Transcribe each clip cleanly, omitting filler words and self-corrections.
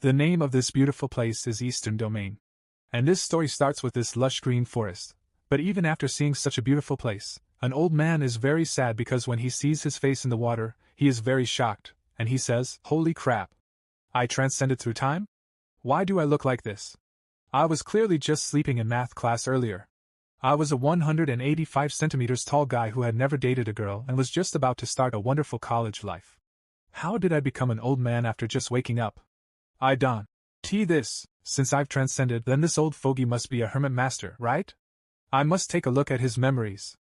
The name of this beautiful place is Eastern Domain. And this story starts with this lush green forest. But even after seeing such a beautiful place, an old man is very sad because when he sees his face in the water, he is very shocked, and he says, "Holy crap! I transcended through time? Why do I look like this? I was clearly just sleeping in math class earlier. I was a 185 centimeters tall guy who had never dated a girl and was just about to start a wonderful college life. How did I become an old man after just waking up? I don't this. Since I've transcended, then this old fogey must be a hermit master, right? I must take a look at his memories.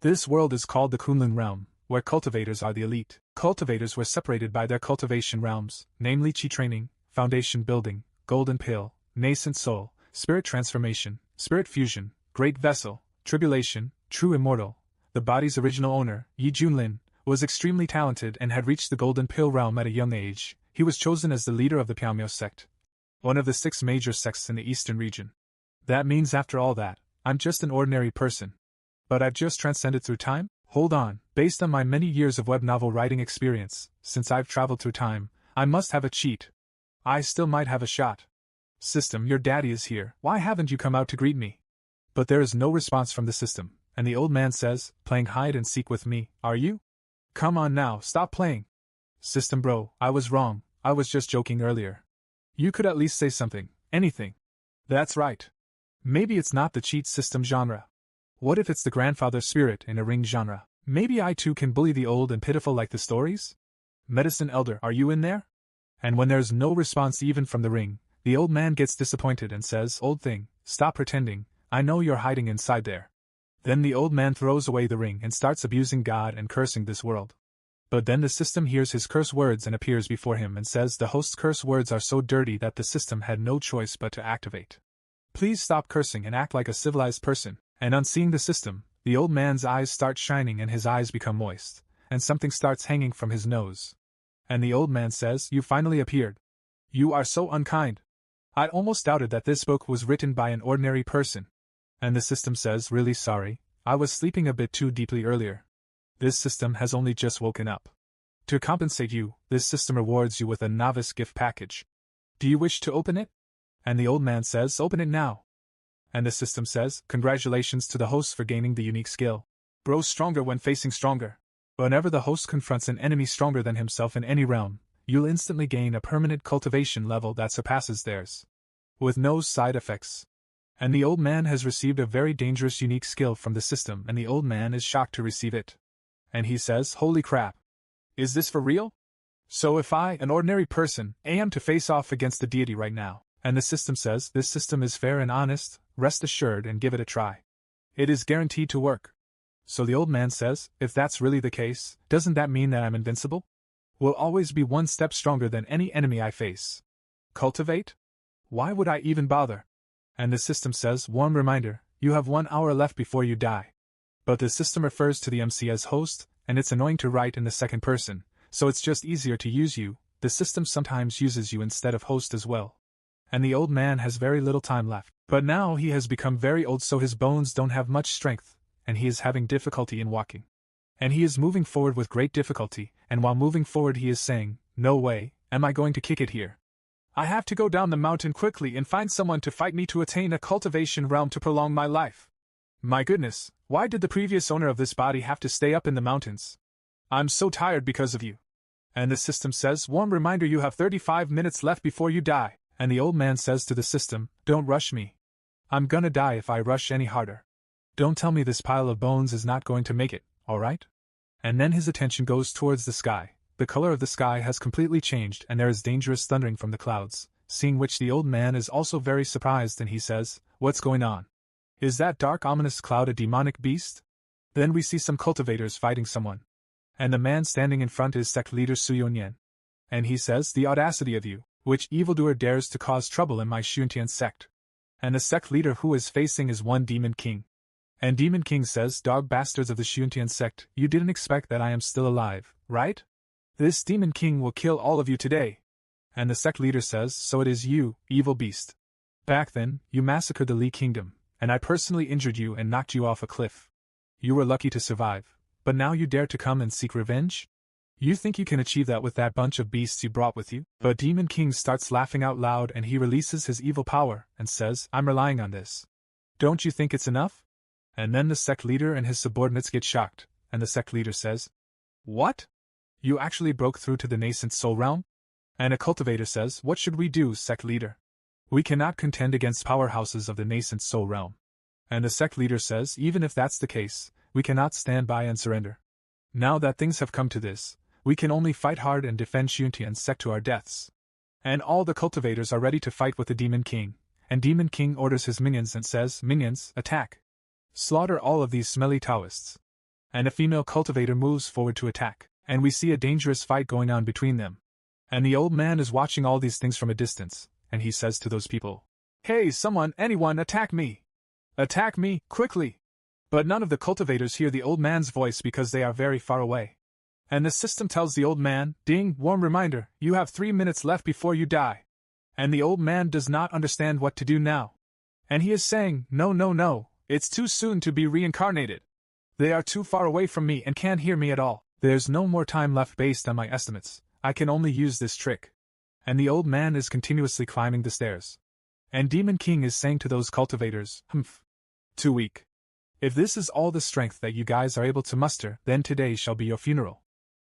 This world is called the Kunlun realm, where cultivators are the elite. Cultivators were separated by their cultivation realms, namely chi training, foundation building, golden pill, nascent soul, spirit transformation, spirit fusion, great vessel, tribulation, true immortal. The body's original owner, Yi Junlin, was extremely talented and had reached the golden pill realm at a young age. He was chosen as the leader of the Piaomyo sect, one of the 6 major sects in the eastern region. That means after all that, I'm just an ordinary person. But I've just transcended through time? Hold on, based on my many years of web novel writing experience, since I've traveled through time, I must have a cheat. I still might have a shot. System, your daddy is here. Why haven't you come out to greet me? But there is no response from the system, and the old man says, playing hide and seek with me, are you? Come on now, stop playing. System bro, I was wrong, I was just joking earlier. You could at least say something, anything. That's right. Maybe it's not the cheat system genre. What if it's the grandfather spirit in a ring genre? Maybe I too can bully the old and pitiful like the stories? Medicine elder, are you in there? And when there's no response even from the ring, the old man gets disappointed and says, old thing, stop pretending, I know you're hiding inside there. Then the old man throws away the ring and starts abusing God and cursing this world. But then the system hears his curse words and appears before him and says the host's curse words are so dirty that the system had no choice but to activate. Please stop cursing and act like a civilized person. And on seeing the system, the old man's eyes start shining and his eyes become moist, and something starts hanging from his nose. And the old man says, you finally appeared. You are so unkind. I almost doubted that this book was written by an ordinary person. And the system says, really sorry, I was sleeping a bit too deeply earlier. This system has only just woken up. To compensate you, this system rewards you with a novice gift package. Do you wish to open it? And the old man says, open it now. And the system says, congratulations to the host for gaining the unique skill. Grow stronger when facing stronger. Whenever the host confronts an enemy stronger than himself in any realm, you'll instantly gain a permanent cultivation level that surpasses theirs, with no side effects. And the old man has received a very dangerous unique skill from the system, and the old man is shocked to receive it. And he says, holy crap. Is this for real? So if I, an ordinary person, am to face off against the deity right now, and the system says, this system is fair and honest, rest assured and give it a try. It is guaranteed to work. So the old man says, if that's really the case, doesn't that mean that I'm invincible? Will always be one step stronger than any enemy I face. Cultivate? Why would I even bother? And the system says, one reminder, you have 1 hour left before you die. But the system refers to the MC as host, and it's annoying to write in the second person, so it's just easier to use you. The system sometimes uses you instead of host as well. And the old man has very little time left. But now he has become very old, so his bones don't have much strength, and he is having difficulty in walking. And he is moving forward with great difficulty, and while moving forward he is saying, no way, am I going to kick it here. I have to go down the mountain quickly and find someone to fight me to attain a cultivation realm to prolong my life. My goodness, why did the previous owner of this body have to stay up in the mountains? I'm so tired because of you. And the system says, warm reminder, you have 35 minutes left before you die. And the old man says to the system, don't rush me. I'm gonna die if I rush any harder. Don't tell me this pile of bones is not going to make it, alright? And then his attention goes towards the sky. The color of the sky has completely changed and there is dangerous thundering from the clouds, seeing which the old man is also very surprised and he says, what's going on? Is that dark ominous cloud a demonic beast? Then we see some cultivators fighting someone. And the man standing in front is sect leader Suyonyen. And he says, the audacity of you, which evildoer dares to cause trouble in my Shuntian sect? And the sect leader who is facing is one Demon King. And Demon King says, dog bastards of the Shuntian sect, you didn't expect that I am still alive, right? This Demon King will kill all of you today. And the sect leader says, so it is you, evil beast. Back then, you massacred the Li Kingdom, and I personally injured you and knocked you off a cliff. You were lucky to survive, but now you dare to come and seek revenge? You think you can achieve that with that bunch of beasts you brought with you? But Demon King starts laughing out loud and he releases his evil power and says, I'm relying on this. Don't you think it's enough? And then the sect leader and his subordinates get shocked, and the sect leader says, What? You actually broke through to the nascent soul realm? And a cultivator says, What should we do, sect leader? We cannot contend against powerhouses of the nascent soul realm. And the sect leader says, Even if that's the case, we cannot stand by and surrender. Now that things have come to this, we can only fight hard and defend Shunti and sect to our deaths. And all the cultivators are ready to fight with the Demon King, and Demon King orders his minions and says, Minions, attack! Slaughter all of these smelly Taoists. And a female cultivator moves forward to attack, and we see a dangerous fight going on between them. And the old man is watching all these things from a distance, and he says to those people, Hey, someone, anyone, attack me! Attack me, quickly! But none of the cultivators hear the old man's voice because they are very far away. And the system tells the old man, Ding, warm reminder, you have 3 minutes left before you die. And the old man does not understand what to do now. And he is saying, No, it's too soon to be reincarnated. They are too far away from me and can't hear me at all. There's no more time left based on my estimates. I can only use this trick. And the old man is continuously climbing the stairs. And Demon King is saying to those cultivators, Too weak. If this is all the strength that you guys are able to muster, then today shall be your funeral.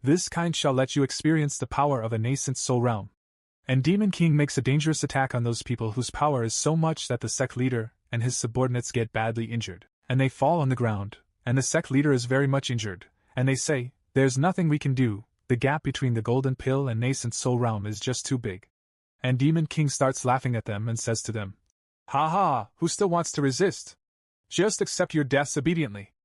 This kind shall let you experience the power of a nascent soul realm. And Demon King makes a dangerous attack on those people whose power is so much that the sect leader and his subordinates get badly injured, and they fall on the ground, and the sect leader is very much injured, and they say, There's nothing we can do, the gap between the golden pill and nascent soul realm is just too big. And Demon King starts laughing at them and says to them, Ha ha, who still wants to resist? Just accept your deaths obediently.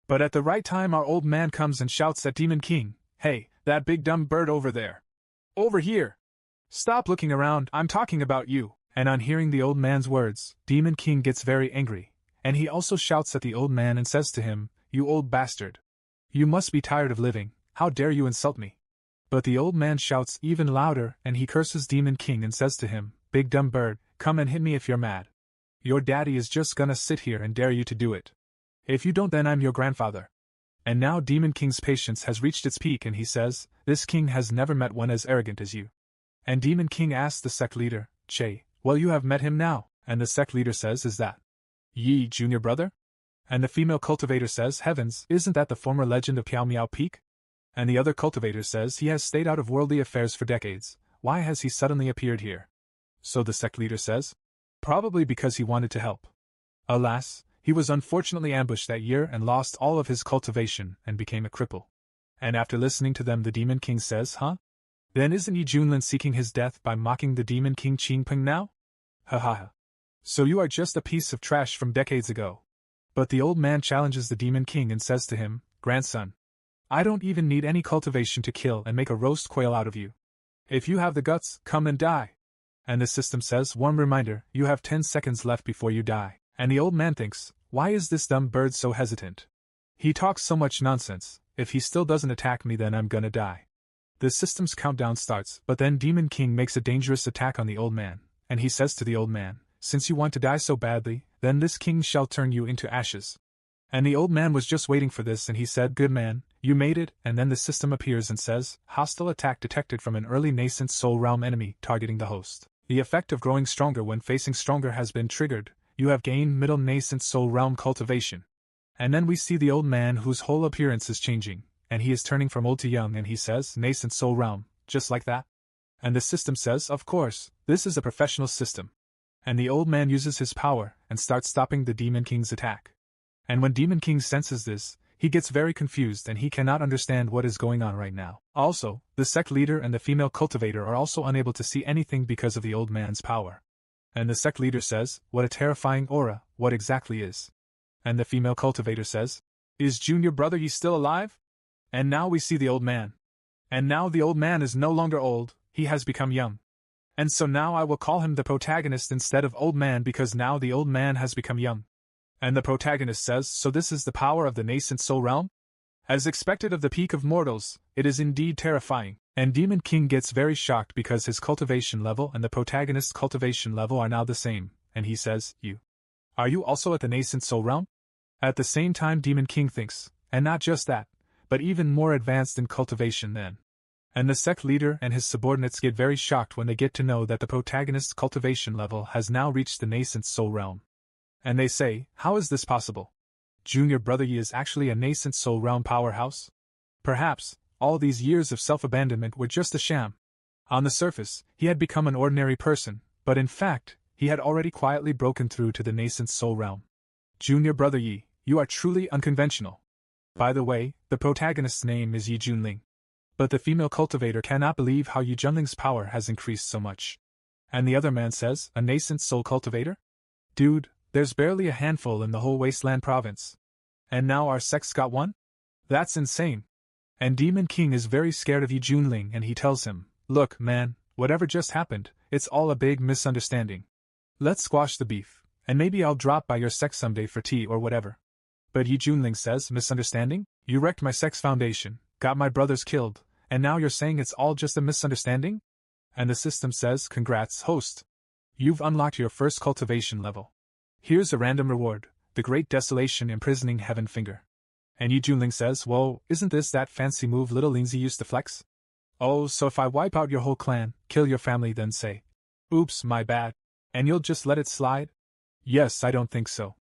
But at the right time our old man comes and shouts at Demon King, Hey, that big dumb bird over there. Over here. Stop looking around, I'm talking about you. And on hearing the old man's words, Demon King gets very angry, and he also shouts at the old man and says to him, You old bastard. You must be tired of living, how dare you insult me? But the old man shouts even louder and he curses Demon King and says to him, Big dumb bird, come and hit me if you're mad. Your daddy is just gonna sit here and dare you to do it. If you don't, then I'm your grandfather. And now Demon King's patience has reached its peak and he says, This king has never met one as arrogant as you. And Demon King asks the sect leader, Che, well, you have met him now. And the sect leader says, Is that Yi, junior brother? And the female cultivator says, Heavens, isn't that the former legend of Piao Miao Peak? And the other cultivator says, He has stayed out of worldly affairs for decades. Why has he suddenly appeared here? So the sect leader says, Probably because he wanted to help. Alas, he was unfortunately ambushed that year and lost all of his cultivation and became a cripple. And after listening to them, the Demon King says, Huh? Then isn't Yi Junlin seeking his death by mocking the Demon King Qingpeng now? Ha ha ha. So you are just a piece of trash from decades ago. But the old man challenges the Demon King and says to him, Grandson, I don't even need any cultivation to kill and make a roast quail out of you. If you have the guts, come and die. And the system says, Warm reminder, you have 10 seconds left before you die. And the old man thinks, Why is this dumb bird so hesitant? He talks so much nonsense. If he still doesn't attack me, then I'm gonna die. The system's countdown starts, but then Demon King makes a dangerous attack on the old man, and he says to the old man, Since you want to die so badly, then this king shall turn you into ashes. And the old man was just waiting for this and he said, Good man, you made it. And then the system appears and says, Hostile attack detected from an early nascent soul realm enemy targeting the host. The effect of growing stronger when facing stronger has been triggered. You have gained middle nascent soul realm cultivation. And then we see the old man whose whole appearance is changing, and he is turning from old to young and he says, Nascent soul realm, just like that? And the system says, Of course, this is a professional system. And the old man uses his power and starts stopping the Demon King's attack. And when Demon King senses this, he gets very confused and he cannot understand what is going on right now. Also, the sect leader and the female cultivator are also unable to see anything because of the old man's power. And the sect leader says, What a terrifying aura, what exactly is? And the female cultivator says, Is junior brother Yi still alive? And now we see the old man. And now the old man is no longer old, he has become young. And so now I will call him the protagonist instead of old man because now the old man has become young. And the protagonist says, So this is the power of the nascent soul realm? As expected of the peak of mortals, it is indeed terrifying. And Demon King gets very shocked because his cultivation level and the protagonist's cultivation level are now the same, and he says, Are you also at the nascent soul realm? At the same time Demon King thinks, and not just that, but even more advanced in cultivation then. And the sect leader and his subordinates get very shocked when they get to know that the protagonist's cultivation level has now reached the nascent soul realm. And they say, how is this possible? Junior Brother Yi is actually a nascent soul realm powerhouse? Perhaps, all these years of self-abandonment were just a sham. On the surface, he had become an ordinary person, but in fact, he had already quietly broken through to the nascent soul realm. Junior Brother Yi, you are truly unconventional. By the way, the protagonist's name is Yi Junling. But the female cultivator cannot believe how Yi Junling's power has increased so much. And the other man says, a nascent soul cultivator? Dude, there's barely a handful in the whole Wasteland province. And now our sect's got one? That's insane. And Demon King is very scared of Yi Junling and he tells him, look, man, whatever just happened, it's all a big misunderstanding. Let's squash the beef, and maybe I'll drop by your sect someday for tea or whatever. But Yi Junling says, misunderstanding? You wrecked my sect's foundation, got my brothers killed, and now you're saying it's all just a misunderstanding? And the system says, congrats, host. You've unlocked your first cultivation level. Here's a random reward, the Great Desolation Imprisoning Heaven Finger. And Yi Junling says, whoa, isn't this that fancy move little Lindsay used to flex? Oh, so if I wipe out your whole clan, kill your family then say, oops, my bad, and you'll just let it slide? Yes, I don't think so.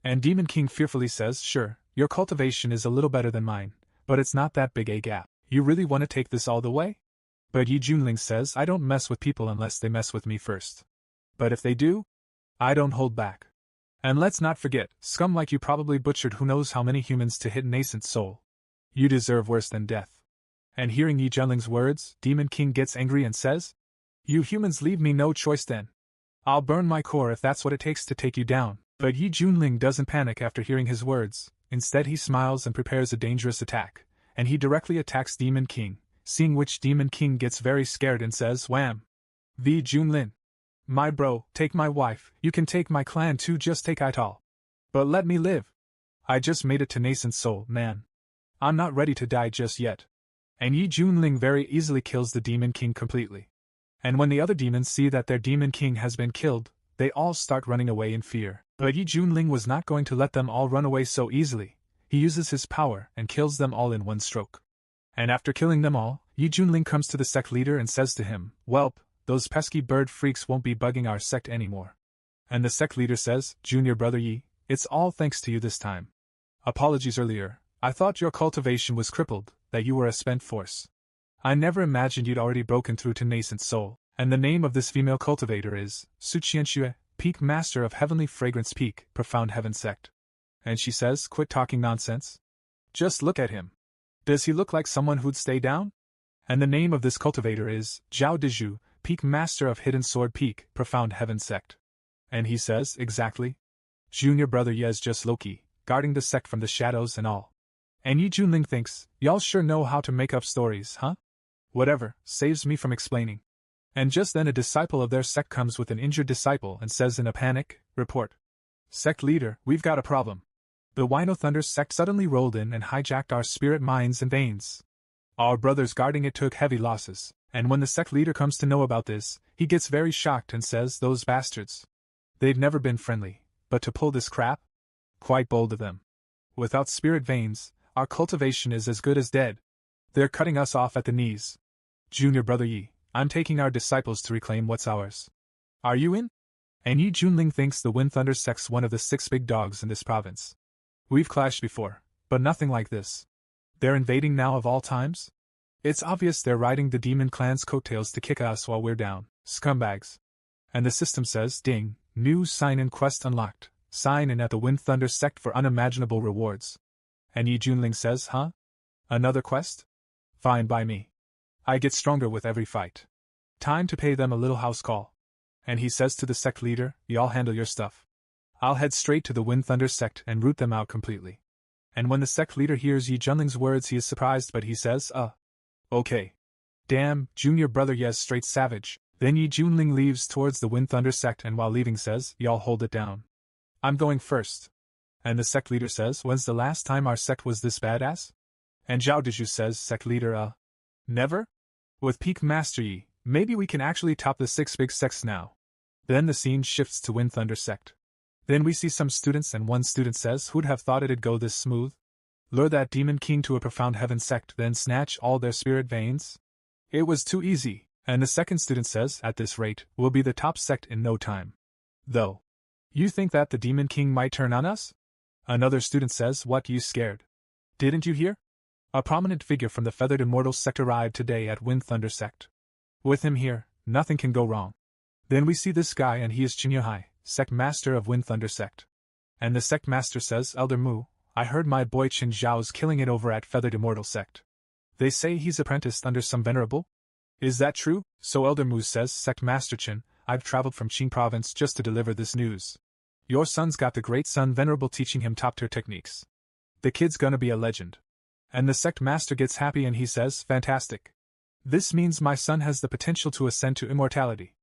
And Demon King fearfully says, sure, your cultivation is a little better than mine, but it's not that big a gap. You really want to take this all the way? But Yi Junling says, I don't mess with people unless they mess with me first. But if they do, I don't hold back. And let's not forget, scum like you probably butchered who knows how many humans to hit nascent soul. You deserve worse than death. And hearing Yi Junling's words, Demon King gets angry and says, you humans leave me no choice then. I'll burn my core if that's what it takes to take you down. But Yi Junling doesn't panic after hearing his words, instead he smiles and prepares a dangerous attack, and he directly attacks Demon King, seeing which Demon King gets very scared and says, wham! V Junlin. My bro, take my wife, you can take my clan too, just take it all. But let me live. I just made it to nascent soul, man. I'm not ready to die just yet. And Yi Junling very easily kills the Demon King completely. And when the other demons see that their Demon King has been killed, they all start running away in fear. But Yi Junling was not going to let them all run away so easily. He uses his power and kills them all in one stroke. And after killing them all, Yi Junling comes to the sect leader and says to him, welp, those pesky bird freaks won't be bugging our sect anymore. And the sect leader says, Junior Brother Yi, it's all thanks to you this time. Apologies earlier, I thought your cultivation was crippled, that you were a spent force. I never imagined you'd already broken through to nascent soul. And the name of this female cultivator is Suqianxue, Peak Master of Heavenly Fragrance Peak, Profound Heaven Sect. And she says, quit talking nonsense. Just look at him. Does he look like someone who'd stay down? And the name of this cultivator is Zhao Dezhu, Peak Master of Hidden Sword Peak, Profound Heaven Sect. And he says, exactly. Junior Brother Yi is just Loki, guarding the sect from the shadows and all. And Yi Junling thinks, y'all sure know how to make up stories, huh? Whatever, saves me from explaining. And just then a disciple of their sect comes with an injured disciple and says in a panic, report. Sect leader, we've got a problem. The Wino Thunder's sect suddenly rolled in and hijacked our spirit minds and veins. Our brothers guarding it took heavy losses, and when the sect leader comes to know about this, he gets very shocked and says, those bastards. They've never been friendly, but to pull this crap? Quite bold of them. Without spirit veins, our cultivation is as good as dead. They're cutting us off at the knees. Junior Brother Yi, I'm taking our disciples to reclaim what's ours. Are you in? And Yi Junling thinks the Wind Thunder sect's one of the 6 big dogs in this province. We've clashed before, but nothing like this. They're invading now of all times? It's obvious they're riding the demon clan's coattails to kick us while we're down, scumbags. And the system says, ding, new sign-in quest unlocked, sign in at the Wind Thunder sect for unimaginable rewards. And Yi Junling says, huh? Another quest? Fine by me. I get stronger with every fight. Time to pay them a little house call. And he says to the sect leader, y'all handle your stuff. I'll head straight to the Wind Thunder sect and root them out completely. And when the sect leader hears Yi Junling's words he is surprised but he says, okay. Damn, Junior Brother Yes straight savage. Then Yi Junling leaves towards the Wind Thunder sect and while leaving says, y'all hold it down. I'm going first. And the sect leader says, when's the last time our sect was this badass? And Zhao Dezhu says, sect leader, never? With Peak Master Yi, maybe we can actually top the 6 big sects now. Then the scene shifts to Wind Thunder sect. Then we see some students and one student says, who'd have thought it'd go this smooth? Lure that Demon King to a Profound Heaven sect then snatch all their spirit veins? It was too easy, and the second student says, at this rate, we'll be the top sect in no time. Though. You think that the Demon King might turn on us? Another student says, what, you scared? Didn't you hear? A prominent figure from the Feathered Immortals sect arrived today at Wind Thunder sect. With him here, nothing can go wrong. Then we see this guy and he is Chinyohai, sect master of Wind Thunder sect. And the sect master says, Elder Mu, I heard my boy Qin Zhao's killing it over at Feathered Immortal sect. They say he's apprenticed under some venerable? Is that true? So Elder Mu says, Sect Master Qin, I've traveled from Qing province just to deliver this news. Your son's got the great son Venerable teaching him top-tier techniques. The kid's gonna be a legend. And the sect master gets happy and he says, fantastic. This means my son has the potential to ascend to immortality.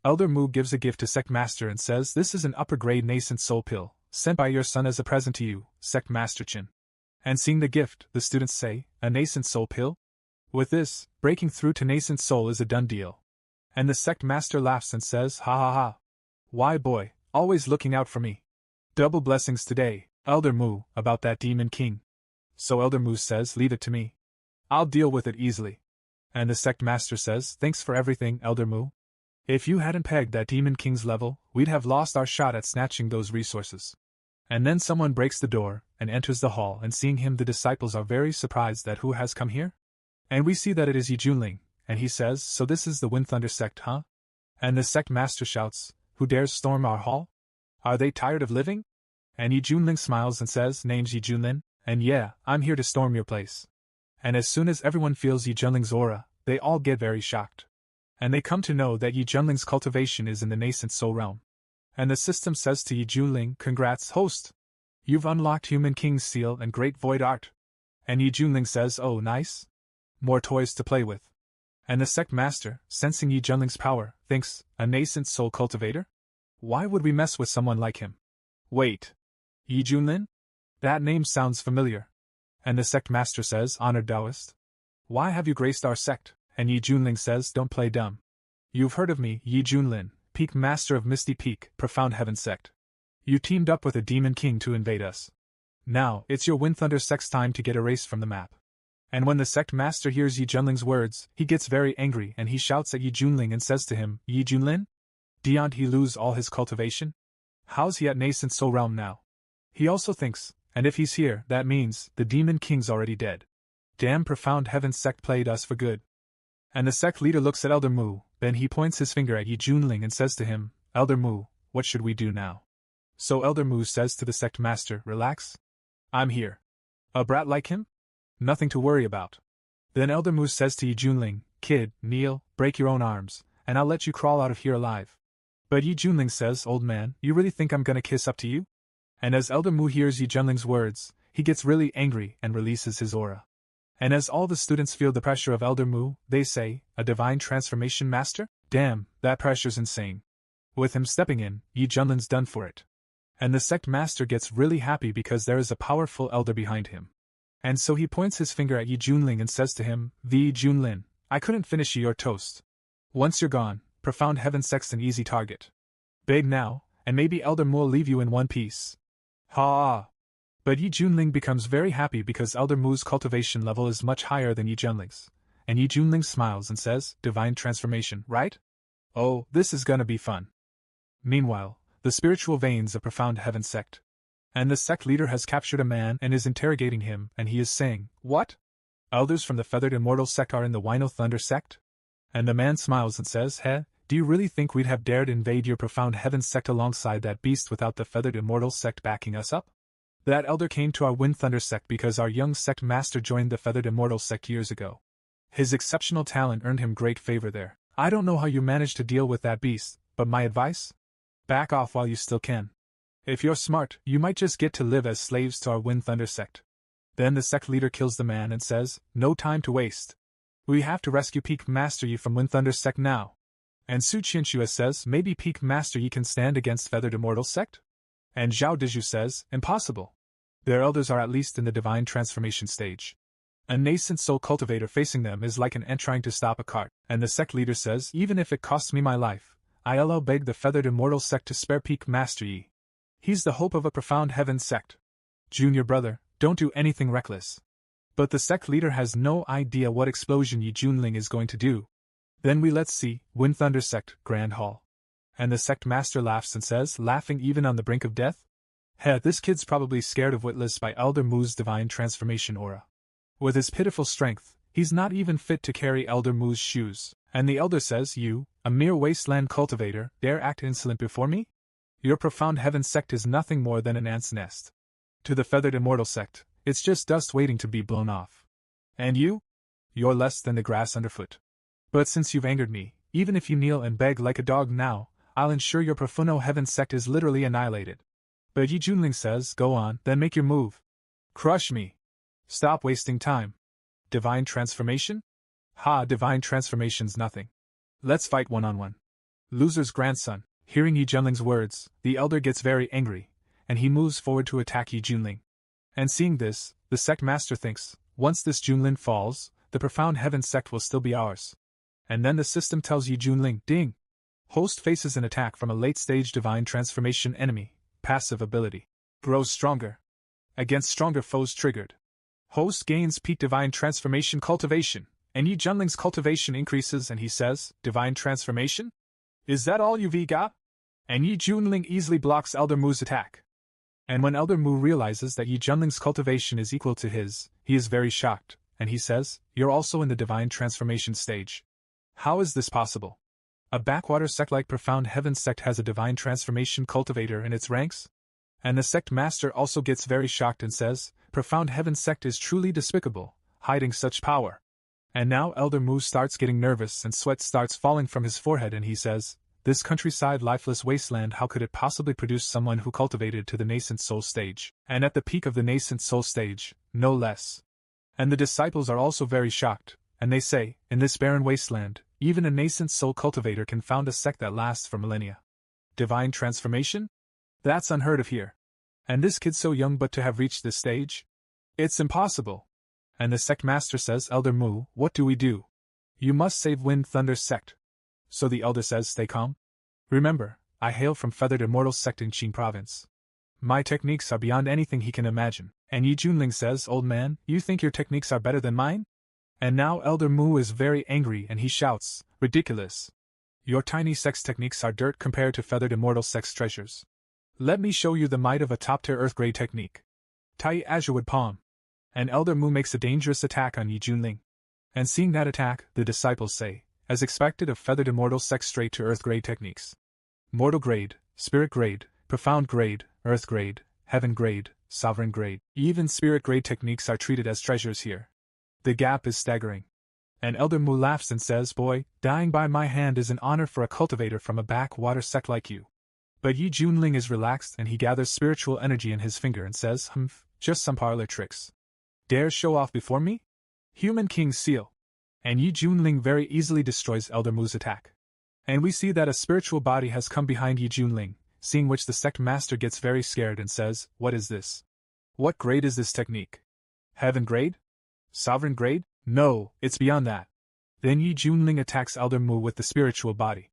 Elder Mu gives a gift to sect master and says this is an upper-grade nascent soul pill, sent by your son as a present to you, sect master Qin. And seeing the gift, the students say, a nascent soul pill? With this, breaking through to nascent soul is a done deal. And the sect master laughs and says, ha ha ha. Why boy, always looking out for me. Double blessings today, Elder Mu, about that Demon King. So Elder Mu says, leave it to me. I'll deal with it easily. And the sect master says, thanks for everything, Elder Mu. If you hadn't pegged that Demon King's level, we'd have lost our shot at snatching those resources. And then someone breaks the door, and enters the hall, and seeing him the disciples are very surprised that who has come here? And we see that it is Yi Junling, and he says, so this is the Wind Thunder sect, huh? And the sect master shouts, who dares storm our hall? Are they tired of living? And Yi Junling smiles and says, name's Yi Junlin, and yeah, I'm here to storm your place. And as soon as everyone feels Yi Junling's aura, they all get very shocked. And they come to know that Yi Junling's cultivation is in the nascent soul realm. And the system says to Yi Junling, congrats, host! You've unlocked Human King's seal and Great Void Art. And Yi Junling says, oh nice. More toys to play with. And the sect master, sensing Yi Junling's power, thinks, a nascent soul cultivator? Why would we mess with someone like him? Wait. Yi Junlin? That name sounds familiar. And the sect master says, honored Taoist. Why have you graced our sect? And Yi Junling says, don't play dumb. You've heard of me, Yi Junlin, Peak Master of Misty Peak, Profound Heaven sect. You teamed up with a Demon King to invade us. Now, it's your Wind Thunder sect's time to get erased from the map. And when the sect master hears Yi Junling's words, he gets very angry and he shouts at Yi Junling and says to him, Yi Junlin? Didn't he lose all his cultivation? How's he at nascent soul realm now? He also thinks, and if he's here, that means the Demon King's already dead. Damn, Profound Heaven sect played us for good. And the sect leader looks at Elder Mu, then he points his finger at Yi Junling and says to him, Elder Mu, what should we do now? So Elder Mu says to the sect master, relax. I'm here. A brat like him? Nothing to worry about. Then Elder Mu says to Yi Junling, kid, kneel, break your own arms, and I'll let you crawl out of here alive. But Yi Junling says, old man, you really think I'm gonna kiss up to you? And as Elder Mu hears Yi Junling's words, he gets really angry and releases his aura. And as all the students feel the pressure of Elder Mu, they say, a divine transformation master? Damn, that pressure's insane. With him stepping in, Yi Junlin's done for it. And the sect master gets really happy because there is a powerful elder behind him. And so he points his finger at Yi Junling and says to him, Yi Junlin, I couldn't finish your toast. Once you're gone, Profound Heaven sect's an easy target. Beg now, and maybe Elder Mu will leave you in one piece. Ha! But Yi Junling becomes very happy because Elder Mu's cultivation level is much higher than Yi Junling's. And Yi Junling smiles and says, divine transformation, right? Oh, this is gonna be fun. Meanwhile, the spiritual veins of Profound Heaven sect. And the sect leader has captured a man and is interrogating him, and he is saying, what? Elders from the Feathered Immortal sect are in the Wino Thunder sect? And the man smiles and says, Heh, do you really think we'd have dared invade your Profound Heaven sect alongside that beast without the Feathered Immortal sect backing us up? That elder came to our Wind Thunder sect because our young sect master joined the Feathered Immortal sect years ago. His exceptional talent earned him great favor there. I don't know how you managed to deal with that beast, but my advice? Back off while you still can. If you're smart, you might just get to live as slaves to our Wind Thunder sect. Then the sect leader kills the man and says, no time to waste. We have to rescue Peak Master Yi from Wind Thunder sect now. And Su Qianxue says, maybe Peak Master Yi can stand against Feathered Immortal sect? And Zhao Dizhu says, impossible. Their elders are at least in the divine transformation stage. A nascent soul cultivator facing them is like an ant trying to stop a cart. And the sect leader says, even if it costs me my life, I'll beg the Feathered Immortal sect to spare Peak Master Yi. He's the hope of a Profound Heaven sect. Junior brother, don't do anything reckless. But the sect leader has no idea what explosion Yi Junling is going to do. Then let's see, Wind Thunder Sect, Grand Hall. And the sect master laughs and says, laughing even on the brink of death? Heh, this kid's probably scared of Witless by Elder Mu's divine transformation aura. With his pitiful strength, he's not even fit to carry Elder Mu's shoes. And the elder says, you, a mere wasteland cultivator, dare act insolent before me? Your profound heaven sect is nothing more than an ant's nest. To the feathered immortal sect, it's just dust waiting to be blown off. And you? You're less than the grass underfoot. But since you've angered me, even if you kneel and beg like a dog now, I'll ensure your profundo heaven sect is literally annihilated. But Yi Junling says, go on, then make your move. Crush me. Stop wasting time. Divine transformation? Ha, divine transformation's nothing. Let's fight one-on-one. Loser's grandson. Hearing Yi Junling's words, the elder gets very angry, and he moves forward to attack Yi Junling. And seeing this, the sect master thinks, once this Junlin falls, the profound heaven sect will still be ours. And then the system tells Yi Junling, ding! Host faces an attack from a late-stage divine transformation enemy. Passive ability. Grows stronger. Against stronger foes triggered. Host gains peak divine transformation cultivation, and Yi Junling's cultivation increases and he says, divine transformation? Is that all you've got? And Yi Junling easily blocks Elder Mu's attack. And when Elder Mu realizes that Yi Junling's cultivation is equal to his, he is very shocked, and he says, you're also in the divine transformation stage. How is this possible? A backwater sect like Profound Heaven sect has a divine transformation cultivator in its ranks? And the sect master also gets very shocked and says, Profound Heaven sect is truly despicable, hiding such power. And now Elder Mu starts getting nervous and sweat starts falling from his forehead and he says, this countryside lifeless wasteland, how could it possibly produce someone who cultivated to the nascent soul stage, and at the peak of the nascent soul stage, no less. And the disciples are also very shocked, and they say, in this barren wasteland, even a nascent soul cultivator can found a sect that lasts for millennia. Divine transformation? That's unheard of here. And this kid so young but to have reached this stage? It's impossible. And the sect master says, Elder Mu, what do we do? You must save Wind Thunder sect. So the elder says, stay calm. Remember, I hail from Feathered Immortal sect in Qing province. My techniques are beyond anything he can imagine. And Yi Junling says, old man, you think your techniques are better than mine? And now Elder Mu is very angry and he shouts, ridiculous. Your tiny sect's techniques are dirt compared to Feathered Immortal sect's treasures. Let me show you the might of a top-tier Earth-grade technique. Tai Azurewood Palm. And Elder Mu makes a dangerous attack on Yi Junling. And seeing that attack, the disciples say, as expected of Feathered Immortal sect straight to Earth-grade techniques. Mortal grade, Spirit grade, Profound grade, Earth grade, Heaven grade, Sovereign grade. Even Spirit grade techniques are treated as treasures here. The gap is staggering. And Elder Mu laughs and says, boy, dying by my hand is an honor for a cultivator from a backwater sect like you. But Yi Junling is relaxed and he gathers spiritual energy in his finger and says, just some parlor tricks. Dare show off before me? Human King's seal. And Yi Junling very easily destroys Elder Mu's attack. And we see that a spiritual body has come behind Yi Junling, seeing which the sect master gets very scared and says, what is this? What grade is this technique? Heaven grade? Sovereign grade? No, it's beyond that. Then Yi Junling attacks Elder Mu with the spiritual body.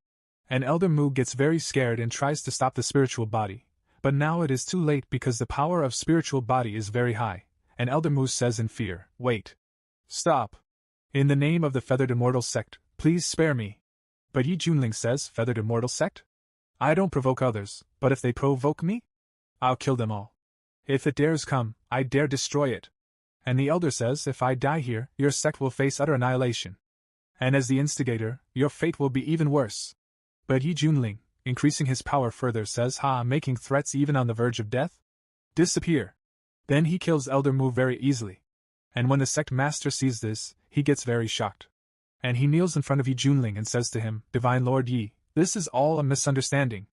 And Elder Mu gets very scared and tries to stop the spiritual body, but now it is too late because the power of spiritual body is very high, and Elder Mu says in fear, wait. Stop. In the name of the Feathered Immortal sect, please spare me. But Yi Junling says, Feathered Immortal sect? I don't provoke others, but if they provoke me, I'll kill them all. If it dares come, I dare destroy it. And the elder says, if I die here, your sect will face utter annihilation. And as the instigator, your fate will be even worse. But Yi Junling, increasing his power further, says, making threats even on the verge of death? Disappear. Then he kills Elder Mu very easily. And when the sect master sees this, he gets very shocked. And he kneels in front of Yi Junling and says to him, Divine Lord Yi, this is all a misunderstanding.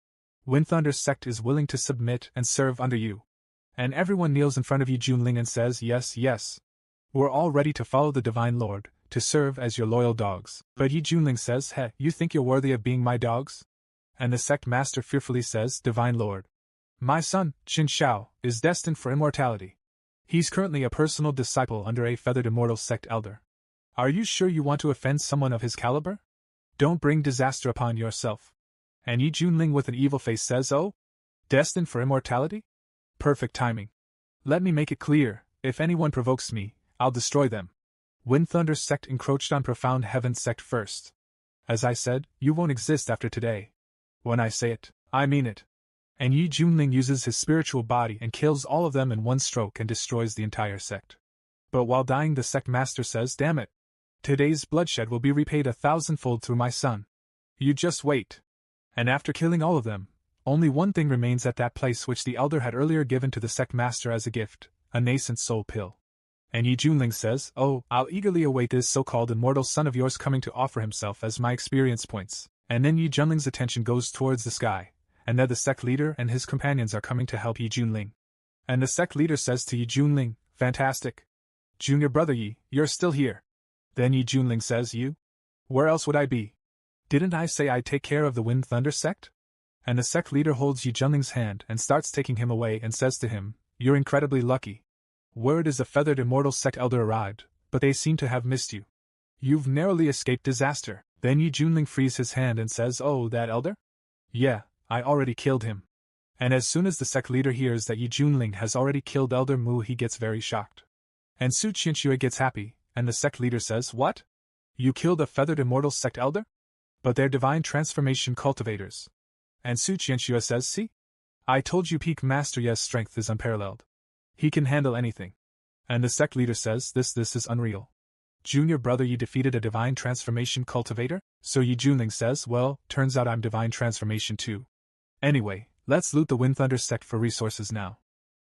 Wind Thunder sect is willing to submit and serve under you. And everyone kneels in front of Yi Junling and says, yes, yes. We're all ready to follow the Divine Lord, to serve as your loyal dogs. But Yi Junling says, you think you're worthy of being my dogs? And the sect master fearfully says, Divine Lord, my son, Qin Shao, is destined for immortality. He's currently a personal disciple under a Feathered Immortal sect elder. Are you sure you want to offend someone of his caliber? Don't bring disaster upon yourself. And Yi Junling with an evil face says, oh? Destined for immortality? Perfect timing. Let me make it clear, if anyone provokes me, I'll destroy them. Wind Thunder sect encroached on Profound Heaven sect first. As I said, you won't exist after today. When I say it, I mean it. And Yi Junling uses his spiritual body and kills all of them in one stroke and destroys the entire sect. But while dying, the sect master says, damn it. Today's bloodshed will be repaid 1,000-fold through my son. You just wait. And after killing all of them, only one thing remains at that place which the elder had earlier given to the sect master as a gift, a nascent soul pill. And Yi Junling says, oh, I'll eagerly await this so-called immortal son of yours coming to offer himself as my experience points. And then Yi Junling's attention goes towards the sky, and there the sect leader and his companions are coming to help Yi Junling. And the sect leader says to Yi Junling, fantastic. Junior brother Yi, you're still here. Then Yi Junling says, you? Where else would I be? Didn't I say I'd take care of the Wind Thunder sect? And the sect leader holds Yi Junling's hand and starts taking him away and says to him, you're incredibly lucky. Word is the feathered immortal sect elder arrived, but they seem to have missed you. You've narrowly escaped disaster. Then Yi Junling frees his hand and says, oh, that elder? Yeah, I already killed him. And as soon as the sect leader hears that Yi Junling has already killed Elder Mu, he gets very shocked. And Su Qianxue gets happy, and the sect leader says, what? You killed a feathered immortal sect elder? But they're divine transformation cultivators. And Su Qianxue says, see? I told you Peak Master Ye's strength is unparalleled. He can handle anything. And the sect leader says, this is unreal. Junior brother Yi defeated a divine transformation cultivator? So Yi Junling says, well, turns out I'm divine transformation too. Anyway, let's loot the Wind Thunder sect for resources now.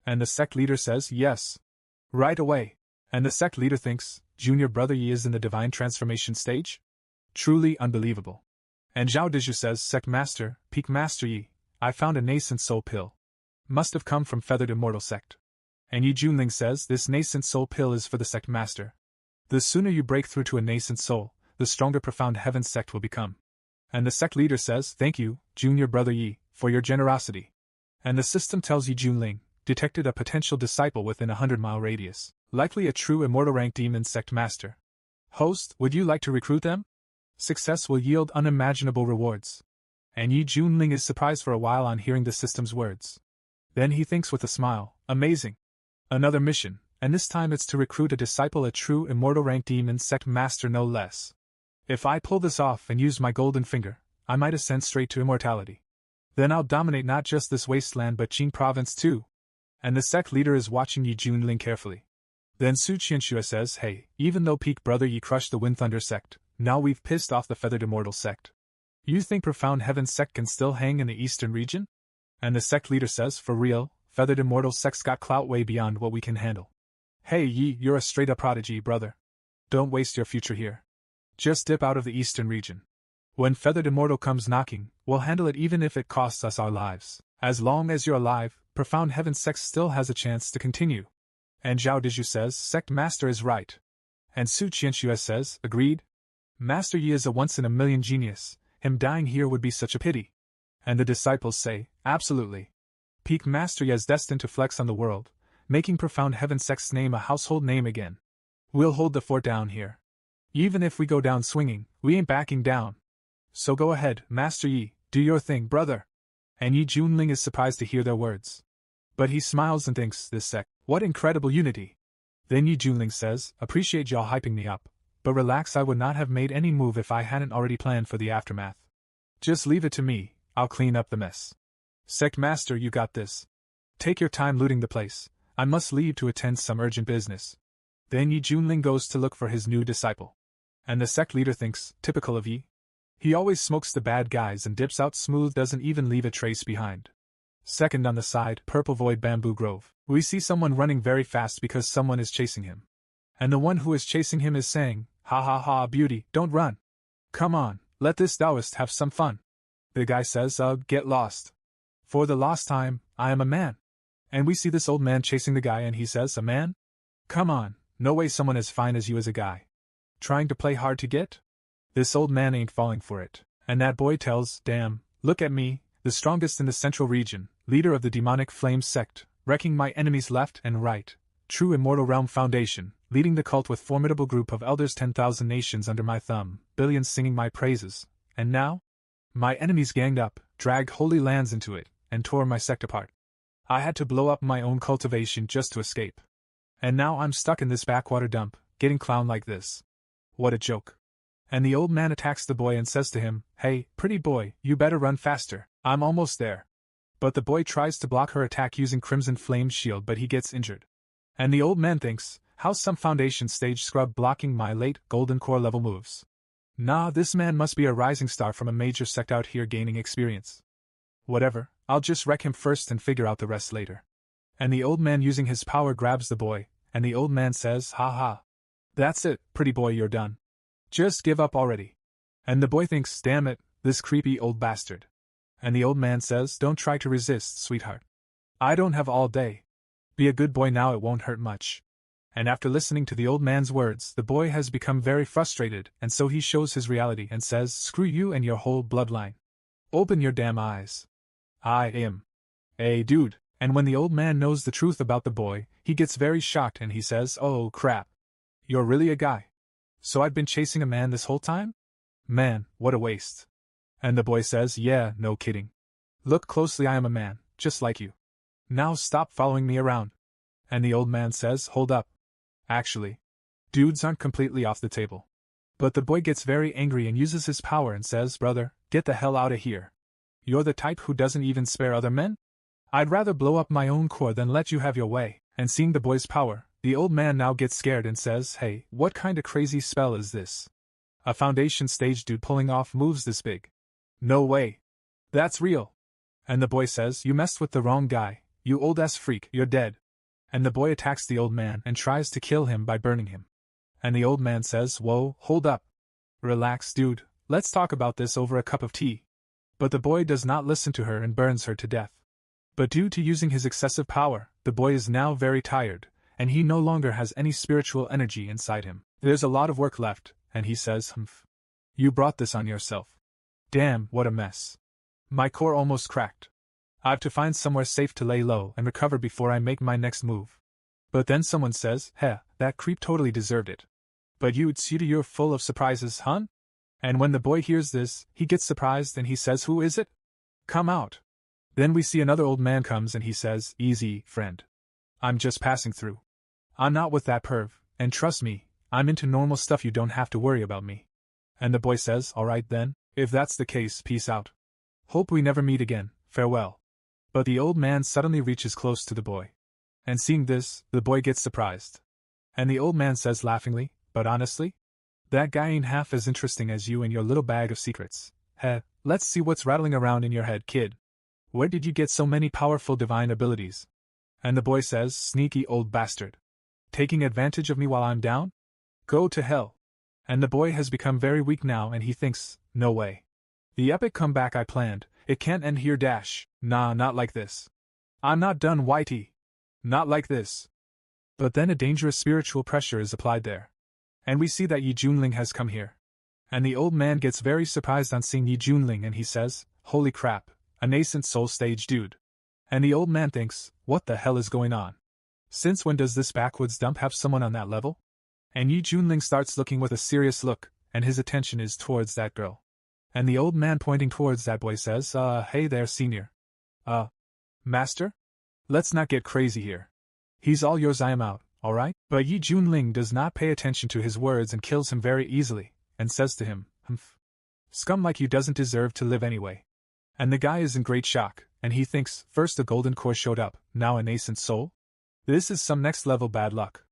And the sect leader says, yes. Right away. And the sect leader thinks, Junior brother Yi is in the divine transformation stage? Truly unbelievable. And Zhao Dizhu says, sect master, Peak Master Yi, I found a nascent soul pill. Must have come from feathered immortal sect. And Yi Junling says, this nascent soul pill is for the sect master. The sooner you break through to a nascent soul, the stronger Profound Heaven sect will become. And the sect leader says, thank you, Junior brother Yi, for your generosity. And the system tells Yi Junling, detected a potential disciple within a 100-mile radius, likely a true immortal rank demon sect master. Host, would you like to recruit them? Success will yield unimaginable rewards. And Yi Junling is surprised for a while on hearing the system's words. Then he thinks with a smile, amazing. Another mission, and this time it's to recruit a disciple, a true immortal rank demon sect master no less. If I pull this off and use my golden finger, I might ascend straight to immortality. Then I'll dominate not just this wasteland but Qing province too. And the sect leader is watching Yi Junling carefully. Then Su Qianxue says, hey, even though Peak Brother Yi crushed the Wind Thunder sect, now we've pissed off the Feathered Immortal sect. You think Profound Heaven sect can still hang in the eastern region? And the sect leader says, for real, Feathered Immortal sect's got clout way beyond what we can handle. Hey Yi, you're a straight-up prodigy, brother. Don't waste your future here. Just dip out of the eastern region. When Feathered Immortal comes knocking, we'll handle it even if it costs us our lives. As long as you're alive, Profound Heaven sect still has a chance to continue. And Zhao Dizhu says, sect master is right. And Su Qianxue says, agreed. Master Yi is a once-in-a-million genius, him dying here would be such a pity. And the disciples say, absolutely. Peak Master Yi is destined to flex on the world, making Profound Heaven sect's name a household name again. We'll hold the fort down here. Even if we go down swinging, we ain't backing down. So go ahead, Master Yi, do your thing, brother. And Yi Junling is surprised to hear their words. But he smiles and thinks, this sect, what incredible unity. Then Yi Junling says, appreciate y'all hyping me up, but relax, I would not have made any move if I hadn't already planned for the aftermath. Just leave it to me, I'll clean up the mess. Sect Master, you got this. Take your time looting the place, I must leave to attend some urgent business. Then Yi Junling goes to look for his new disciple. And the sect leader thinks, typical of Yi. He always smokes the bad guys and dips out smooth, doesn't even leave a trace behind. Second on the side, Purple Void Bamboo Grove. We see someone running very fast because someone is chasing him. And the one who is chasing him is saying, ha ha ha, beauty, don't run. Come on, let this Taoist have some fun. The guy says, get lost. For the last time, I am a man. And we see this old man chasing the guy and he says, a man? Come on, no way someone as fine as you is a guy. Trying to play hard to get? This old man ain't falling for it. And that boy tells, damn, look at me, the strongest in the central region, leader of the demonic flame sect, wrecking my enemies left and right, true immortal realm foundation, leading the cult with formidable group of elders, 10,000 nations under my thumb, billions singing my praises, and now? My enemies ganged up, dragged holy lands into it, and tore my sect apart. I had to blow up my own cultivation just to escape. And now I'm stuck in this backwater dump, getting clowned like this. What a joke. And the old man attacks the boy and says to him, "Hey, pretty boy, you better run faster, I'm almost there." But the boy tries to block her attack using Crimson Flame's shield, but he gets injured. And the old man thinks, how's some foundation stage scrub blocking my late golden core level moves? Nah, this man must be a rising star from a major sect out here gaining experience. Whatever, I'll just wreck him first and figure out the rest later. And the old man using his power grabs the boy, and the old man says, "Ha ha. That's it, pretty boy, you're done. Just give up already." And the boy thinks, damn it, this creepy old bastard. And the old man says, "Don't try to resist, sweetheart. I don't have all day. Be a good boy now, it won't hurt much." And after listening to the old man's words, the boy has become very frustrated, and so he shows his reality and says, "Screw you and your whole bloodline. Open your damn eyes. I am a dude." And when the old man knows the truth about the boy, he gets very shocked and he says, "Oh crap. You're really a guy. So I've been chasing a man this whole time? Man, what a waste." And the boy says, "Yeah, no kidding. Look closely, I am a man, just like you. Now stop following me around." And the old man says, "Hold up. Actually, dudes aren't completely off the table." But the boy gets very angry and uses his power and says, "Brother, get the hell out of here. You're the type who doesn't even spare other men? I'd rather blow up my own core than let you have your way." And seeing the boy's power, the old man now gets scared and says, "Hey, what kind of crazy spell is this? A foundation stage dude pulling off moves this big? No way. That's real." And the boy says, "You messed with the wrong guy, you old ass freak, you're dead." And the boy attacks the old man and tries to kill him by burning him. And the old man says, "Whoa, hold up. Relax, dude, let's talk about this over a cup of tea." But the boy does not listen to her and burns her to death. But due to using his excessive power, the boy is now very tired, and he no longer has any spiritual energy inside him. There's a lot of work left, and he says, "Humph. You brought this on yourself. Damn, what a mess. My core almost cracked. I've to find somewhere safe to lay low and recover before I make my next move." But then someone says, "Heh, that creep totally deserved it. But you're full of surprises, hun?" And when the boy hears this, he gets surprised and he says, "Who is it? Come out." Then we see another old man comes and he says, "Easy, friend. I'm just passing through. I'm not with that perv, and trust me, I'm into normal stuff, you don't have to worry about me." And the boy says, "Alright then, if that's the case, peace out. Hope we never meet again, farewell." But the old man suddenly reaches close to the boy. And seeing this, the boy gets surprised. And the old man says laughingly, "But honestly, that guy ain't half as interesting as you and your little bag of secrets. Heh, let's see what's rattling around in your head, kid. Where did you get so many powerful divine abilities?" And the boy says, "Sneaky old bastard. Taking advantage of me while I'm down? Go to hell." And the boy has become very weak now and he thinks, no way. The epic comeback I planned, it can't end here dash, nah, not like this. I'm not done, YT. Not like this. But then a dangerous spiritual pressure is applied there. And we see that Yi Junling has come here. And the old man gets very surprised on seeing Yi Junling and he says, "Holy crap, a nascent soul stage dude." And the old man thinks, what the hell is going on? Since when does this backwoods dump have someone on that level? And Yi Junling starts looking with a serious look, and his attention is towards that girl. And the old man pointing towards that boy says, Hey there, senior. Master? Let's not get crazy here. He's all yours, I am out, alright?" But Yi Junling does not pay attention to his words and kills him very easily, and says to him, "Humph. Scum like you doesn't deserve to live anyway." And the guy is in great shock, and he thinks, first a golden core showed up, now a nascent soul? This is some next level bad luck.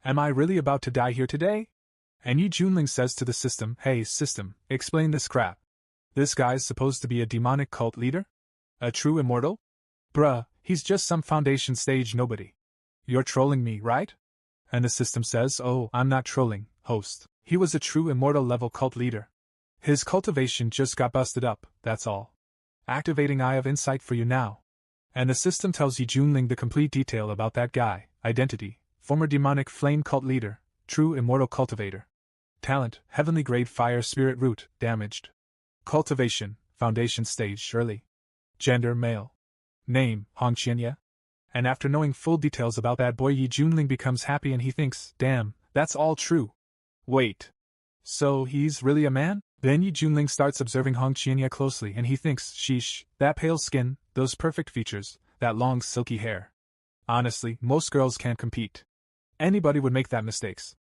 Am I really about to die here today? And Yi Junling says to the system, "Hey system, explain this crap. This guy's supposed to be a demonic cult leader? A true immortal? Bruh, he's just some foundation stage nobody. You're trolling me, right?" And the system says, "Oh, I'm not trolling, host. He was a true immortal level cult leader. His cultivation just got busted up, that's all. Activating Eye of Insight for you now." And the system tells Yi Junling the complete detail about that guy, identity, former demonic flame cult leader, true immortal cultivator. Talent, heavenly grade fire spirit root, damaged. Cultivation, foundation stage early. Gender, male. Name, Hongqianya. And after knowing full details about that boy, Yi Junling becomes happy and he thinks, damn, that's all true. Wait. So he's really a man? Then Yi Junling starts observing Hongqianya closely and he thinks, sheesh, that pale skin, those perfect features, that long silky hair. Honestly, most girls can't compete. Anybody would make that mistakes.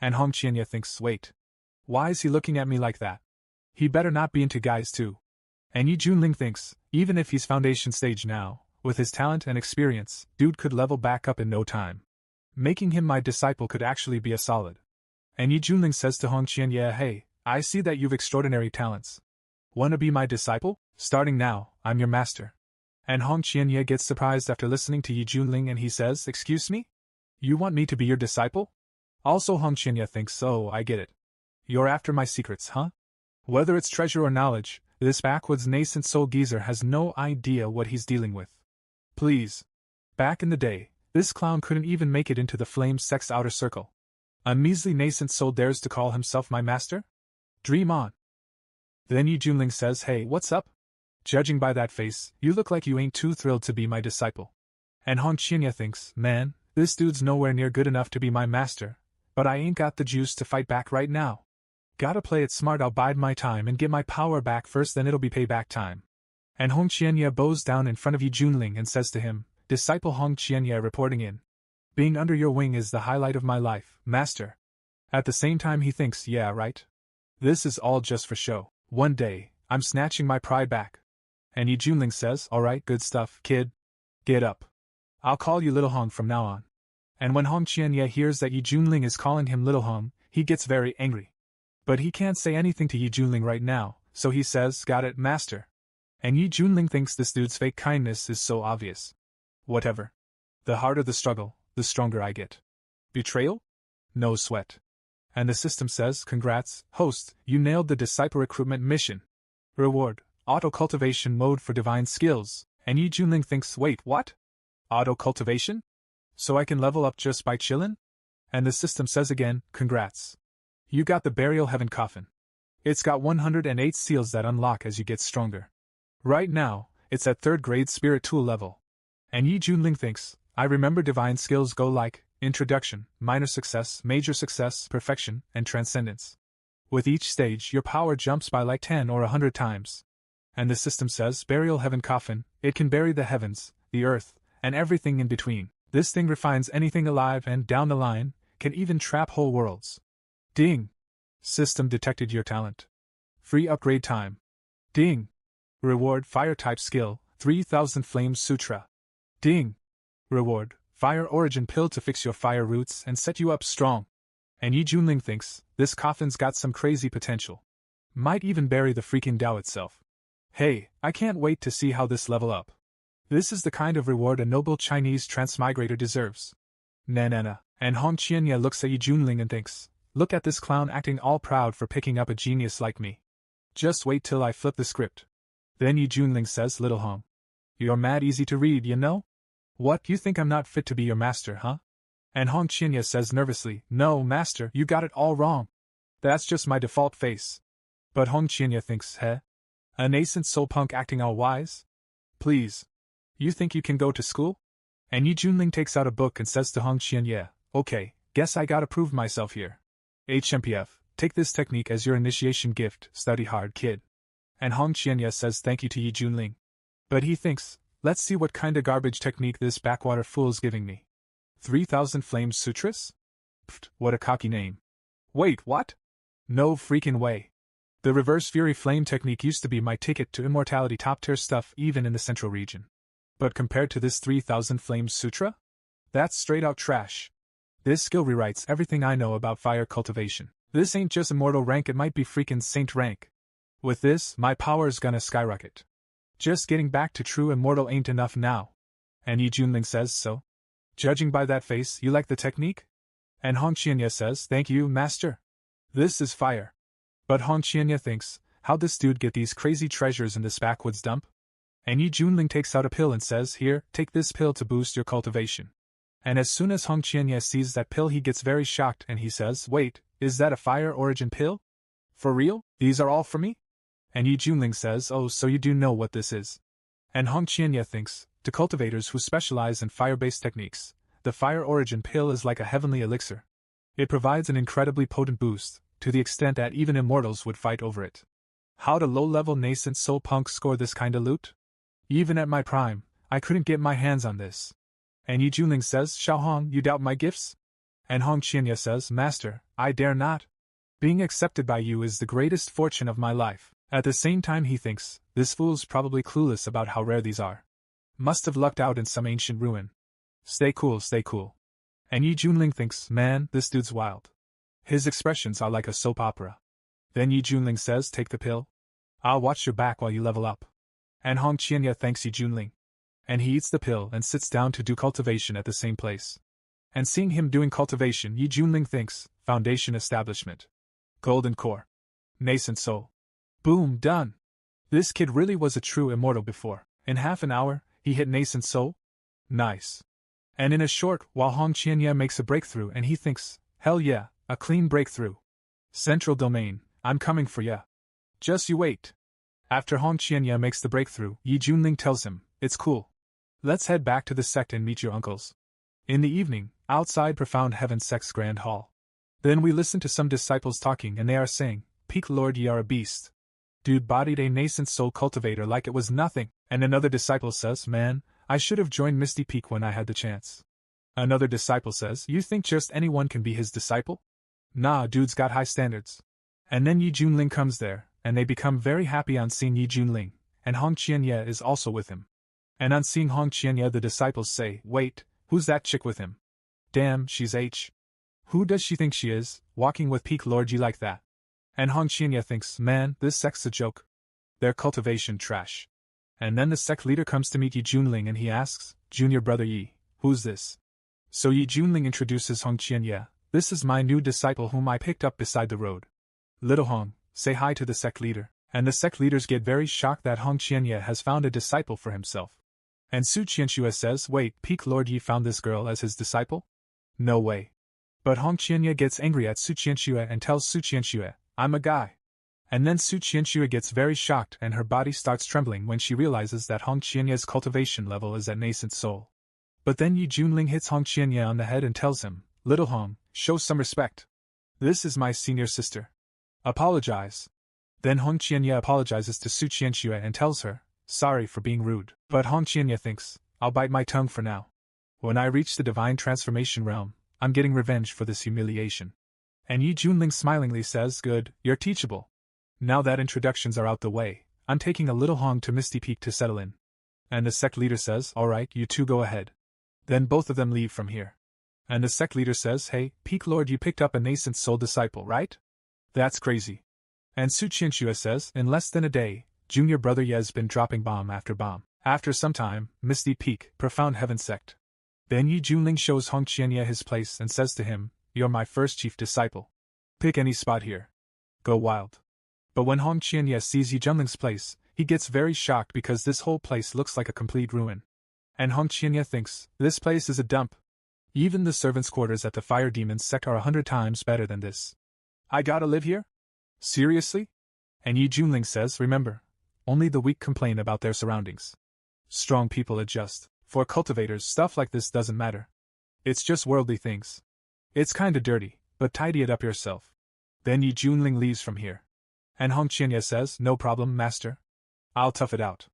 And Hong Qianye thinks, wait. Why is he looking at me like that? He better not be into guys too. And Yi Junling thinks, even if he's foundation stage now, with his talent and experience, dude could level back up in no time. Making him my disciple could actually be a solid. And Yi Junling says to Hong Qianye, hey, I see that you've extraordinary talents. Wanna be my disciple? Starting now, I'm your master. And Hong Qianye gets surprised after listening to Yi Junling and he says, excuse me? You want me to be your disciple? Also Hong Qianye thinks, oh, I get it. You're after my secrets, huh? Whether it's treasure or knowledge, this backwoods nascent soul geezer has no idea what he's dealing with. Please. Back in the day, this clown couldn't even make it into the flame sex outer circle. A measly nascent soul dares to call himself my master? Dream on. Then Yi Junling says, hey, what's up? Judging by that face, you look like you ain't too thrilled to be my disciple. And Hong Qianye thinks, man, this dude's nowhere near good enough to be my master, but I ain't got the juice to fight back right now. Gotta play it smart, I'll bide my time and get my power back first, then it'll be payback time. And Hong Qianye bows down in front of Yi Junling and says to him, Disciple Hong Qianye reporting in. Being under your wing is the highlight of my life, master. At the same time he thinks, yeah, right? This is all just for show. One day, I'm snatching my pride back. And Yi Junling says, alright, good stuff, kid. Get up. I'll call you Little Hong from now on. And when Hong Qianye hears that Yi Junling is calling him Little Hong, he gets very angry. But he can't say anything to Yi Junling right now, so he says, got it, master. And Yi Junling thinks this dude's fake kindness is so obvious. Whatever. The harder the struggle, the stronger I get. Betrayal? No sweat. And the system says, congrats, host, you nailed the disciple recruitment mission. Reward, auto-cultivation mode for divine skills. And Yi Junling thinks, wait, what? Auto-cultivation? So I can level up just by chillin'? And the system says again, congrats. You got the burial heaven coffin. It's got 108 seals that unlock as you get stronger. Right now, it's at 3rd grade spirit tool level. And Yi Junling thinks, I remember divine skills go like, introduction, minor success, major success, perfection, and transcendence. With each stage your power jumps by like 10 or 100 times. And the system says, burial heaven coffin, it can bury the heavens, the earth, and everything in between. This thing refines anything alive and, down the line, can even trap whole worlds. Ding! System detected your talent. Free upgrade time. Ding! Reward fire type skill, 3000 Flame Sutra. Ding! Reward, fire origin pill to fix your fire roots and set you up strong. And Yi Junling thinks, this coffin's got some crazy potential. Might even bury the freaking Tao itself. Hey, I can't wait to see how this level up. This is the kind of reward a noble Chinese transmigrator deserves. Na. And Hong Qianye looks at Yi Junling and thinks, look at this clown acting all proud for picking up a genius like me. Just wait till I flip the script. Then Yi Junling says, Little Hong. You're mad easy to read, you know? What, you think I'm not fit to be your master, huh? And Hong Qianye says nervously, no, master, you got it all wrong. That's just my default face. But Hong Qianye thinks, heh? A nascent soul punk acting all wise? Please. You think you can go to school? And Yi Junling takes out a book and says to Hong Qianye, okay, guess I gotta prove myself here. HMPF, take this technique as your initiation gift, study hard, kid. And Hong Qianye says thank you to Yi Junling. But he thinks, let's see what kinda garbage technique this backwater fool's giving me. 3000 Flame Sutras? Pfft, what a cocky name. Wait, what? No freaking way. The Reverse Fury Flame technique used to be my ticket to immortality top tier stuff even in the central region. But compared to this 3000 Flame Sutra? That's straight out trash. This skill rewrites everything I know about fire cultivation. This ain't just immortal rank, it might be freaking saint rank. With this, my power's gonna skyrocket. Just getting back to true immortal ain't enough now. And Yi Junling says so. Judging by that face, you like the technique? And Hong Qianye says, thank you, master. This is fire. But Hong Qianye thinks, how'd this dude get these crazy treasures in this backwoods dump? And Yi Junling takes out a pill and says, here, take this pill to boost your cultivation. And as soon as Hong Qianye sees that pill he gets very shocked and he says, wait, is that a fire origin pill? For real? These are all for me? And Yi Junling says, oh, so you do know what this is. And Hong Qianye thinks, to cultivators who specialize in fire-based techniques, the fire origin pill is like a heavenly elixir. It provides an incredibly potent boost, to the extent that even immortals would fight over it. How'd a low-level nascent soul punk score this kinda loot? Even at my prime, I couldn't get my hands on this. And Yi Junling says, Xiao Hong, you doubt my gifts? And Hong Qianya says, Master, I dare not. Being accepted by you is the greatest fortune of my life. At the same time he thinks, this fool's probably clueless about how rare these are. Must have lucked out in some ancient ruin. Stay cool, stay cool. And Yi Junling thinks, man, this dude's wild. His expressions are like a soap opera. Then Yi Junling says, take the pill. I'll watch your back while you level up. And Hong Qianya thanks Yi Junling. And he eats the pill and sits down to do cultivation at the same place. And seeing him doing cultivation, Yi Junling thinks, foundation establishment. Golden core. Nascent soul. Boom, done. This kid really was a true immortal before. In half an hour, he hit nascent soul? Nice. And in a short while Hong Qianya makes a breakthrough and he thinks, hell yeah, a clean breakthrough. Central domain, I'm coming for ya. Just you wait. After Hong Qianya makes the breakthrough, Yi Junling tells him, it's cool. Let's head back to the sect and meet your uncles. In the evening, outside Profound Heaven Sect's Grand Hall. Then we listen to some disciples talking and they are saying, Peak Lord, ye are a beast. Dude bodied a nascent soul cultivator like it was nothing. And another disciple says, man, I should have joined Misty Peak when I had the chance. Another disciple says, you think just anyone can be his disciple? Nah, dude's got high standards. And then Yi Junling comes there, and they become very happy on seeing Yi Junling, and Hong Qianya is also with him. And on seeing Hong Qianya the disciples say, wait, who's that chick with him? Damn, she's H. Who does she think she is, walking with Peak Lord Yi like that? And Hong Qianya thinks, man, this sect's a joke. They're cultivation trash. And then the sect leader comes to meet Yi Junling and he asks, Junior brother Yi, who's this? So Yi Junling introduces Hong Qianya, this is my new disciple whom I picked up beside the road. Little Hong, say hi to the sect leader. And the sect leaders get very shocked that Hong Qianya has found a disciple for himself. And Su Qianxue says, wait, Peak Lord Yi found this girl as his disciple? No way. But Hong Qianya gets angry at Su Qianxue and tells Su Qianxue, I'm a guy. And then Su Qianxue gets very shocked and her body starts trembling when she realizes that Hong Qianya's cultivation level is at nascent soul. But then Yi Junling hits Hong Qianya on the head and tells him, Little Hong, show some respect. This is my senior sister. Apologize. Then Hong Qianya apologizes to Su Qianxue and tells her, sorry for being rude. But Hong Qianya thinks, I'll bite my tongue for now. When I reach the divine transformation realm, I'm getting revenge for this humiliation. And Yi Junling smilingly says, good, you're teachable. Now that introductions are out the way, I'm taking a Little Hong to Misty Peak to settle in. And the sect leader says, alright, you two go ahead. Then both of them leave from here. And the sect leader says, hey, Peak Lord, you picked up a nascent soul disciple, right? That's crazy. And Su Qianxue says, in less than a day, Junior Brother Ye's been dropping bomb after bomb. After some time, Misty Peak, Profound Heaven Sect. Then Yi Junling shows Hong Qianya his place and says to him, you're my first chief disciple. Pick any spot here. Go wild. But when Hong Qianya sees Yi Junling's place, he gets very shocked because this whole place looks like a complete ruin. And Hong Qianya thinks, this place is a dump. Even the servants' quarters at the Fire Demon's sect are 100 times better than this. I gotta live here? Seriously? And Yi Junling says, remember, only the weak complain about their surroundings. Strong people adjust. For cultivators, stuff like this doesn't matter. It's just worldly things. It's kinda dirty, but tidy it up yourself. Then Yi Junling leaves from here. And Hong Qianya says, no problem, master. I'll tough it out.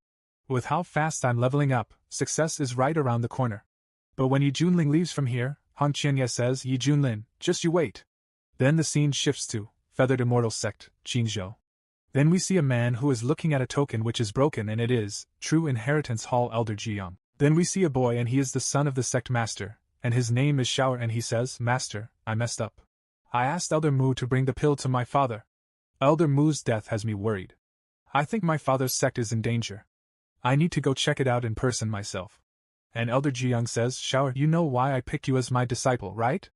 With how fast I'm leveling up, success is right around the corner. But when Yi Junling leaves from here, Hong Qianya says, Yi Junlin, just you wait. Then the scene shifts to Feathered Immortal Sect, Qingzhou. Then we see a man who is looking at a token which is broken and it is, True Inheritance Hall Elder Jiyoung. Then we see a boy and he is the son of the sect master, and his name is Shower and he says, Master, I messed up. I asked Elder Mu to bring the pill to my father. Elder Mu's death has me worried. I think my father's sect is in danger. I need to go check it out in person myself. And Elder Jiyoung says, Shower, you know why I picked you as my disciple, right?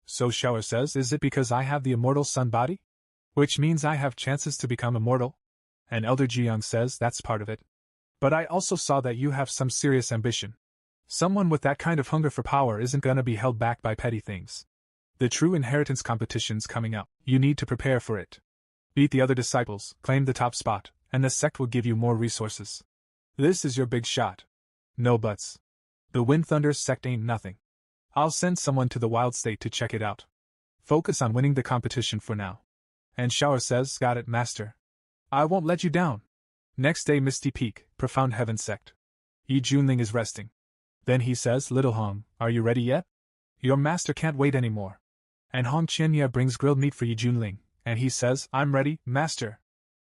So Shower says, is it because I have the immortal sun body? Which means I have chances to become immortal? And Elder Jiyoung says, that's part of it. But I also saw that you have some serious ambition. Someone with that kind of hunger for power isn't gonna be held back by petty things. The True Inheritance competition's coming up. You need to prepare for it. Beat the other disciples, claim the top spot, and the sect will give you more resources. This is your big shot. No buts. The Wind Thunder sect ain't nothing. I'll send someone to the Wild State to check it out. Focus on winning the competition for now. And Shower says, got it, master. I won't let you down. Next day, Misty Peak, Profound Heaven Sect. Yi Junling is resting. Then he says, Little Hong, are you ready yet? Your master can't wait anymore. And Hong Qianye brings grilled meat for Yi Junling, and he says, "I'm ready, master.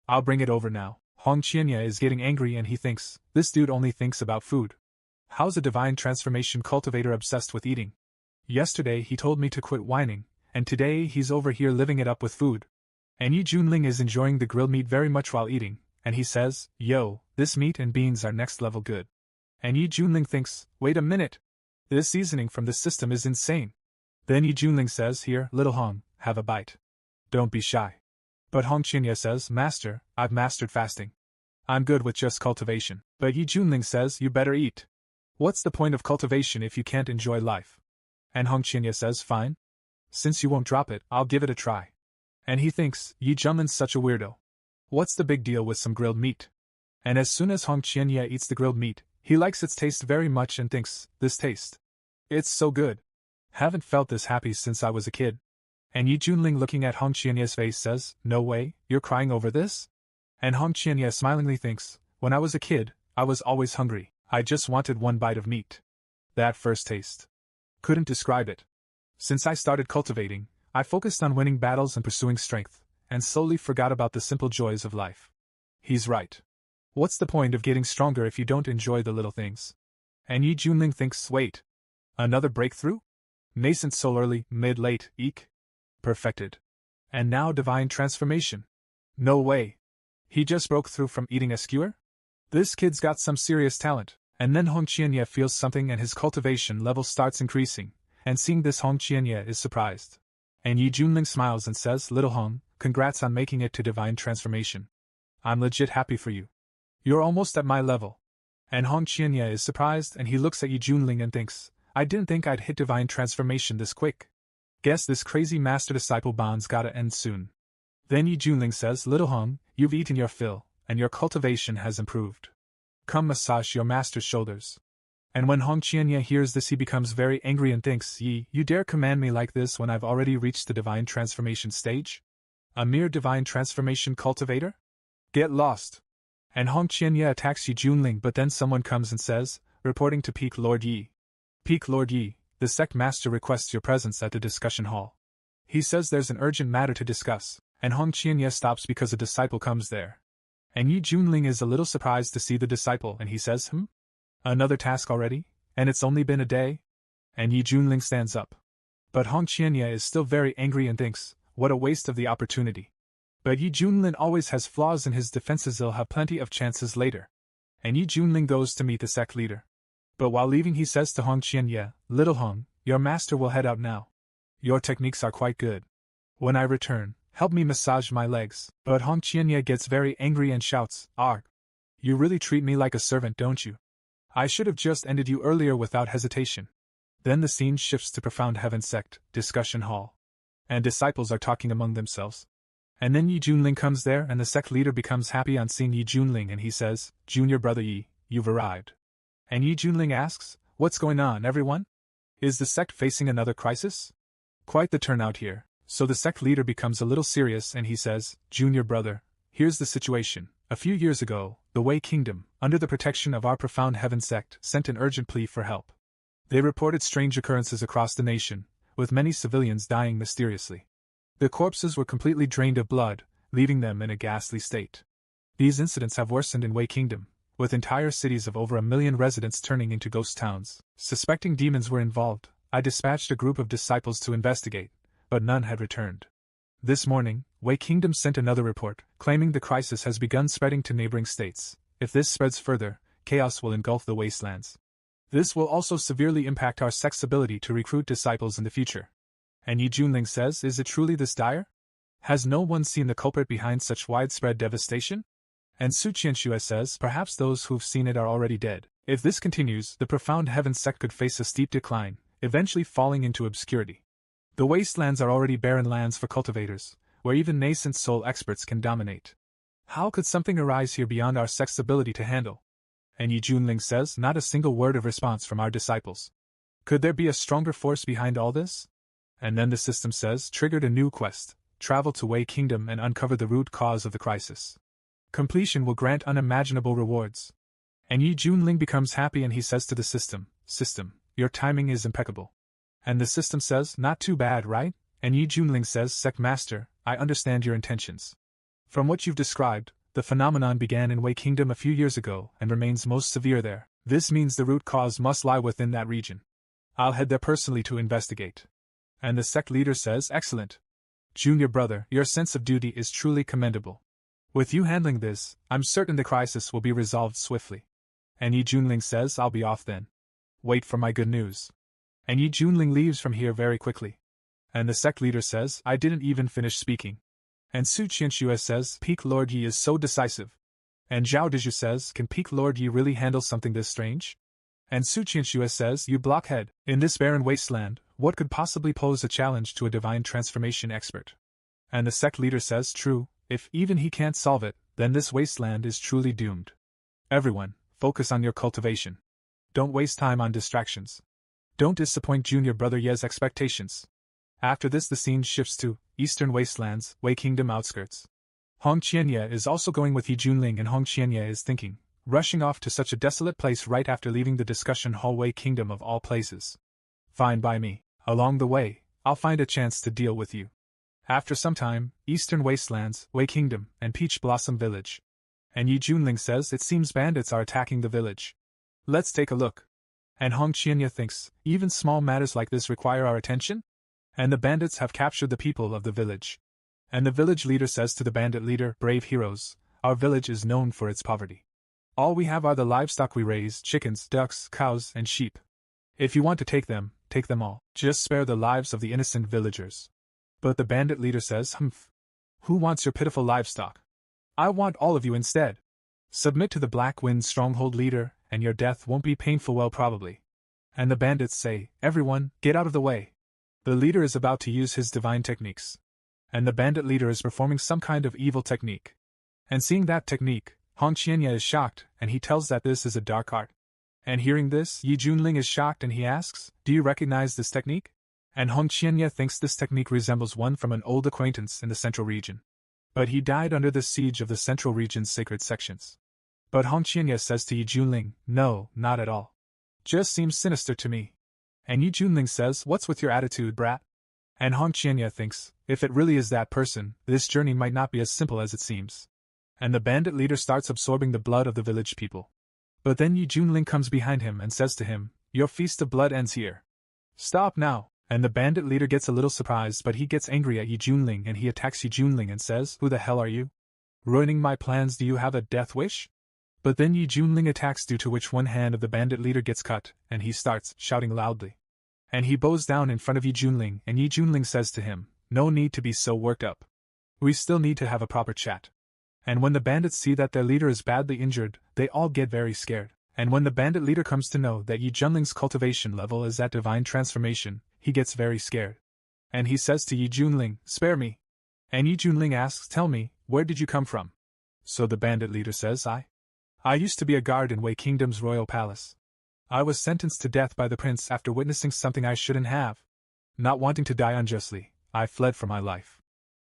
I'll bring it over now." Hong Qianye is getting angry and he thinks, this dude only thinks about food. How's a divine transformation cultivator obsessed with eating? Yesterday he told me to quit whining, and today he's over here living it up with food. And Yi Junling is enjoying the grilled meat very much while eating, and he says, "Yo, this meat and beans are next level good." And Yi Junling thinks, wait a minute. This seasoning from this system is insane. Then Yi Junling says, "Here, little Hong, have a bite. Don't be shy." But Hong Qianye says, "Master, I've mastered fasting. I'm good with just cultivation." But Yi Junling says, "You better eat. What's the point of cultivation if you can't enjoy life?" And Hong Qianye says, "Fine. Since you won't drop it, I'll give it a try." And he thinks, Yi Junling's such a weirdo. What's the big deal with some grilled meat? And as soon as Hong Qianye eats the grilled meat, he likes its taste very much and thinks, this taste. It's so good. Haven't felt this happy since I was a kid. And Yi Junling looking at Hong Qianye's face says, "No way, you're crying over this?" And Hong Qianye smilingly thinks, "When I was a kid, I was always hungry. I just wanted one bite of meat. That first taste. Couldn't describe it. Since I started cultivating, I focused on winning battles and pursuing strength, and slowly forgot about the simple joys of life." He's right. What's the point of getting stronger if you don't enjoy the little things? And Yi Junling thinks, wait. Another breakthrough? Nascent soul early, mid, late, eek. Perfected. And now divine transformation. No way. He just broke through from eating a skewer? This kid's got some serious talent. And then Hong Qianye feels something and his cultivation level starts increasing, and seeing this Hong Qianye is surprised. And Yi Junling smiles and says, "Little Hong, congrats on making it to divine transformation. I'm legit happy for you. You're almost at my level." And Hong Qianye is surprised and he looks at Yi Junling and thinks, I didn't think I'd hit divine transformation this quick. Guess this crazy master-disciple bond's gotta end soon. Then Yi Junling says, "Little Hong, you've eaten your fill, and your cultivation has improved. Come massage your master's shoulders." And when Hong Qianye hears this he becomes very angry and thinks, "Yi, you dare command me like this when I've already reached the divine transformation stage? A mere divine transformation cultivator? Get lost." And Hong Qianye attacks Yi Junling, but then someone comes and says, reporting to Peak Lord Yi. "Peak Lord Yi, the sect master requests your presence at the discussion hall. He says there's an urgent matter to discuss," and Hong Qianye stops because a disciple comes there. And Yi Junling is a little surprised to see the disciple and he says, Another task already? And it's only been a day?" And Yi Junling stands up. But Hong Qianye is still very angry and thinks, what a waste of the opportunity. But Yi Junling always has flaws in his defenses, he'll have plenty of chances later. And Yi Junling goes to meet the sect leader. But while leaving he says to Hong Qianye, "Little Hong, your master will head out now. Your techniques are quite good. When I return, help me massage my legs." But Hong Qianye gets very angry and shouts, "Arg! You really treat me like a servant, don't you? I should have just ended you earlier without hesitation." Then the scene shifts to Profound Heaven Sect discussion hall. And disciples are talking among themselves. And then Yi Junling comes there and the sect leader becomes happy on seeing Yi Junling and he says, "Junior brother Yi, you've arrived." And Yi Junling asks, "What's going on, everyone? Is the sect facing another crisis?" Quite the turnout here. So the sect leader becomes a little serious and he says, "Junior brother, here's the situation. A few years ago, the Wei Kingdom, under the protection of our Profound Heaven sect, sent an urgent plea for help. They reported strange occurrences across the nation, with many civilians dying mysteriously. The corpses were completely drained of blood, leaving them in a ghastly state. These incidents have worsened in Wei Kingdom, with entire cities of over 1 million residents turning into ghost towns. Suspecting demons were involved, I dispatched a group of disciples to investigate, but none had returned. This morning, Wei Kingdom sent another report, claiming the crisis has begun spreading to neighboring states. If this spreads further, chaos will engulf the wastelands. This will also severely impact our sect's ability to recruit disciples in the future." And Yi Junling says, "Is it truly this dire? Has no one seen the culprit behind such widespread devastation?" And Su Qianxue says, "Perhaps those who've seen it are already dead. If this continues, the Profound Heaven sect could face a steep decline, eventually falling into obscurity. The wastelands are already barren lands for cultivators, where even nascent soul experts can dominate. How could something arise here beyond our sect's ability to handle?" And Yi Junling says, "Not a single word of response from our disciples. Could there be a stronger force behind all this?" And then the system says, "Triggered a new quest. Travel to Wei Kingdom and uncover the root cause of the crisis. Completion will grant unimaginable rewards." And Yi Junling becomes happy and he says to the system, "System, your timing is impeccable." And the system says, "Not too bad, right? And Yi Junling says, Sect Master, I understand your intentions. From what you've described, the phenomenon began in Wei Kingdom a few years ago and remains most severe there. This means the root cause must lie within that region. I'll head there personally to investigate. And the sect leader says, Excellent. Junior brother, your sense of duty is truly commendable. With you handling this, I'm certain the crisis will be resolved swiftly. And Yi Junling says, I'll be off then. Wait for my good news. And Yi Junling leaves from here very quickly. And the sect leader says, I didn't even finish speaking. And Su Qianxue says, Peak Lord Yi is so decisive. And Zhao Dizhu says, Can Peak Lord Yi really handle something this strange? And Su Qianxue says, You blockhead, in this barren wasteland, what could possibly pose a challenge to a divine transformation expert? And the sect leader says, True, if even he can't solve it, then this wasteland is truly doomed. Everyone, focus on your cultivation. Don't waste time on distractions. Don't disappoint junior brother Ye's expectations. After this the scene shifts to Eastern Wastelands, Wei Kingdom outskirts. Hong Qianye is also going with Yi Junling and Hong Qianye is thinking, rushing off to such a desolate place right after leaving the discussion hall Wei Kingdom of all places. Fine by me, along the way, I'll find a chance to deal with you. After some time, Eastern Wastelands, Wei Kingdom, and Peach Blossom Village. And Yi Junling says it seems bandits are attacking the village. Let's take a look. And Hong Qianye thinks, even small matters like this require our attention? And the bandits have captured the people of the village. And the village leader says to the bandit leader, Brave heroes, our village is known for its poverty. All we have are the livestock we raise, chickens, ducks, cows, and sheep. If you want to take them all. Just spare the lives of the innocent villagers. But the bandit leader says, Humph. Who wants your pitiful livestock? I want all of you instead. Submit to the Black Wind stronghold leader, and your death won't be painful well probably. And the bandits say, Everyone, get out of the way. The leader is about to use his divine techniques. And the bandit leader is performing some kind of evil technique. And seeing that technique, Hong Qianye is shocked, and he tells that this is a dark art. And hearing this, Yi Junling is shocked and he asks, Do you recognize this technique? And Hong Qianye thinks this technique resembles one from an old acquaintance in the central region. But he died under the siege of the central region's sacred sections. But Hong Qianye says to Yi Junling, No, not at all. Just seems sinister to me. And Yi Junling says, What's with your attitude, brat? And Hong Qianye thinks, if it really is that person, this journey might not be as simple as it seems. And the bandit leader starts absorbing the blood of the village people. But then Yi Junling comes behind him and says to him, Your feast of blood ends here. Stop now. And the bandit leader gets a little surprised, but he gets angry at Yi Junling and he attacks Yi Junling and says, Who the hell are you? Ruining my plans, do you have a death wish? But then Yi Junling attacks, due to which one hand of the bandit leader gets cut, and he starts shouting loudly. And he bows down in front of Yi Junling, and Yi Junling says to him, No need to be so worked up. We still need to have a proper chat. And when the bandits see that their leader is badly injured, they all get very scared. And when the bandit leader comes to know that Yi Junling's cultivation level is at divine transformation, he gets very scared. And he says to Yi Junling, Spare me. And Yi Junling asks, Tell me, where did you come from? So the bandit leader says, I used to be a guard in Wei Kingdom's royal palace. I was sentenced to death by the prince after witnessing something I shouldn't have. Not wanting to die unjustly, I fled for my life.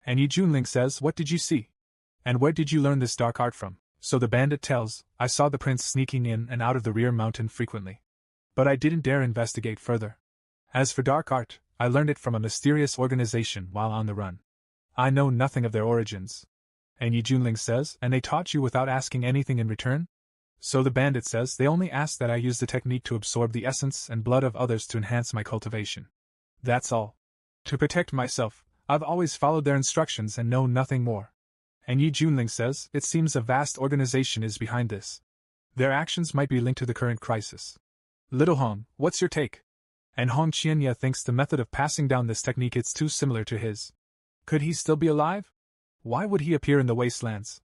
And Yi Junling says, What did you see? And where did you learn this dark art from? So the bandit tells, I saw the prince sneaking in and out of the rear mountain frequently. But I didn't dare investigate further. As for dark art, I learned it from a mysterious organization while on the run. I know nothing of their origins. And Yi Junling says, And they taught you without asking anything in return? So the bandit says, They only asked that I use the technique to absorb the essence and blood of others to enhance my cultivation. That's all. To protect myself, I've always followed their instructions and know nothing more. And Yi Junling says, It seems a vast organization is behind this. Their actions might be linked to the current crisis. Little Hong, what's your take? And Hong Qianye thinks the method of passing down this technique is too similar to his. Could he still be alive? Why would he appear in the wastelands?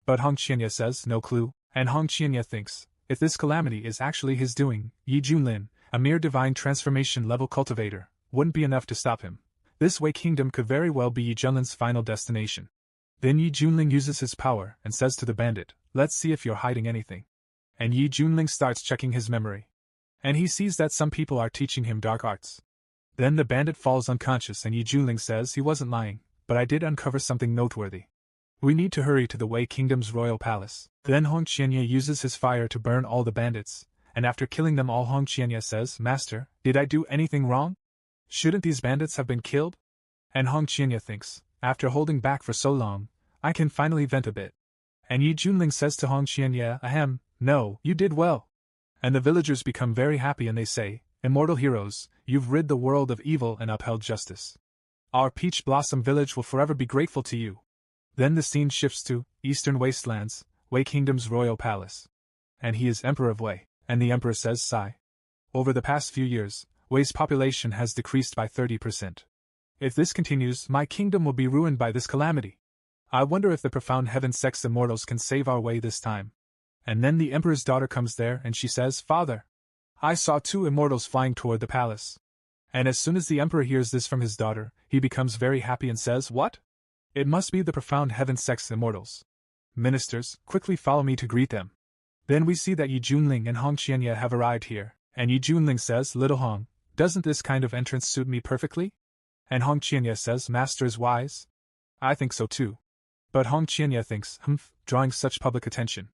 But Hong Qianye says, No clue. And Hong Qianye thinks, if this calamity is actually his doing, Yi Junlin, a mere divine transformation level cultivator, wouldn't be enough to stop him. This Wei Kingdom could very well be Yi Junlin's final destination. Then Yi Junling uses his power and says to the bandit, Let's see if you're hiding anything. And Yi Junling starts checking his memory. And he sees that some people are teaching him dark arts. Then the bandit falls unconscious and Yi Junling says he wasn't lying, but I did uncover something noteworthy. We need to hurry to the Wei Kingdom's royal palace. Then Hong Qianye uses his fire to burn all the bandits, and after killing them all Hong Qianye says, Master, did I do anything wrong? Shouldn't these bandits have been killed? And Hong Qianya thinks, after holding back for so long, I can finally vent a bit. And Yi Junling says to Hong Qianya, ahem, no, you did well. And the villagers become very happy and they say, immortal heroes, you've rid the world of evil and upheld justice. Our Peach Blossom village will forever be grateful to you. Then the scene shifts to Eastern Wastelands, Wei Kingdom's royal palace. And he is Emperor of Wei, and the Emperor says, sigh. Over the past few years, Wei's population has decreased by 30%. If this continues, my kingdom will be ruined by this calamity. I wonder if the profound heaven-sex immortals can save our Wei this time. And then the Emperor's daughter comes there and she says, Father, I saw 2 immortals flying toward the palace. And as soon as the Emperor hears this from his daughter, he becomes very happy and says, what? It must be the profound heaven-sex immortals. Ministers, quickly follow me to greet them. Then we see that Yi Junling and Hong Qianya have arrived here, and Yi Junling says, Little Hong, doesn't this kind of entrance suit me perfectly? And Hong Qianya says, Master is wise. I think so too. But Hong Qianya thinks, drawing such public attention.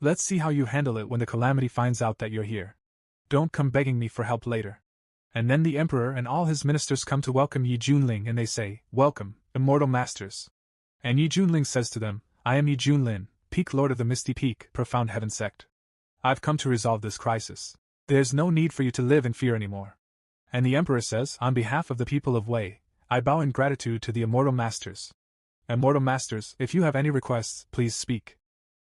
Let's see how you handle it when the calamity finds out that you're here. Don't come begging me for help later. And then the Emperor and all his ministers come to welcome Yi Junling and they say, Welcome, immortal masters. And Yi Junling says to them, I am Yi Junlin, Peak Lord of the Misty Peak, Profound Heaven Sect. I've come to resolve this crisis. There's no need for you to live in fear anymore. And the Emperor says, on behalf of the people of Wei, I bow in gratitude to the immortal masters. Immortal masters, if you have any requests, please speak.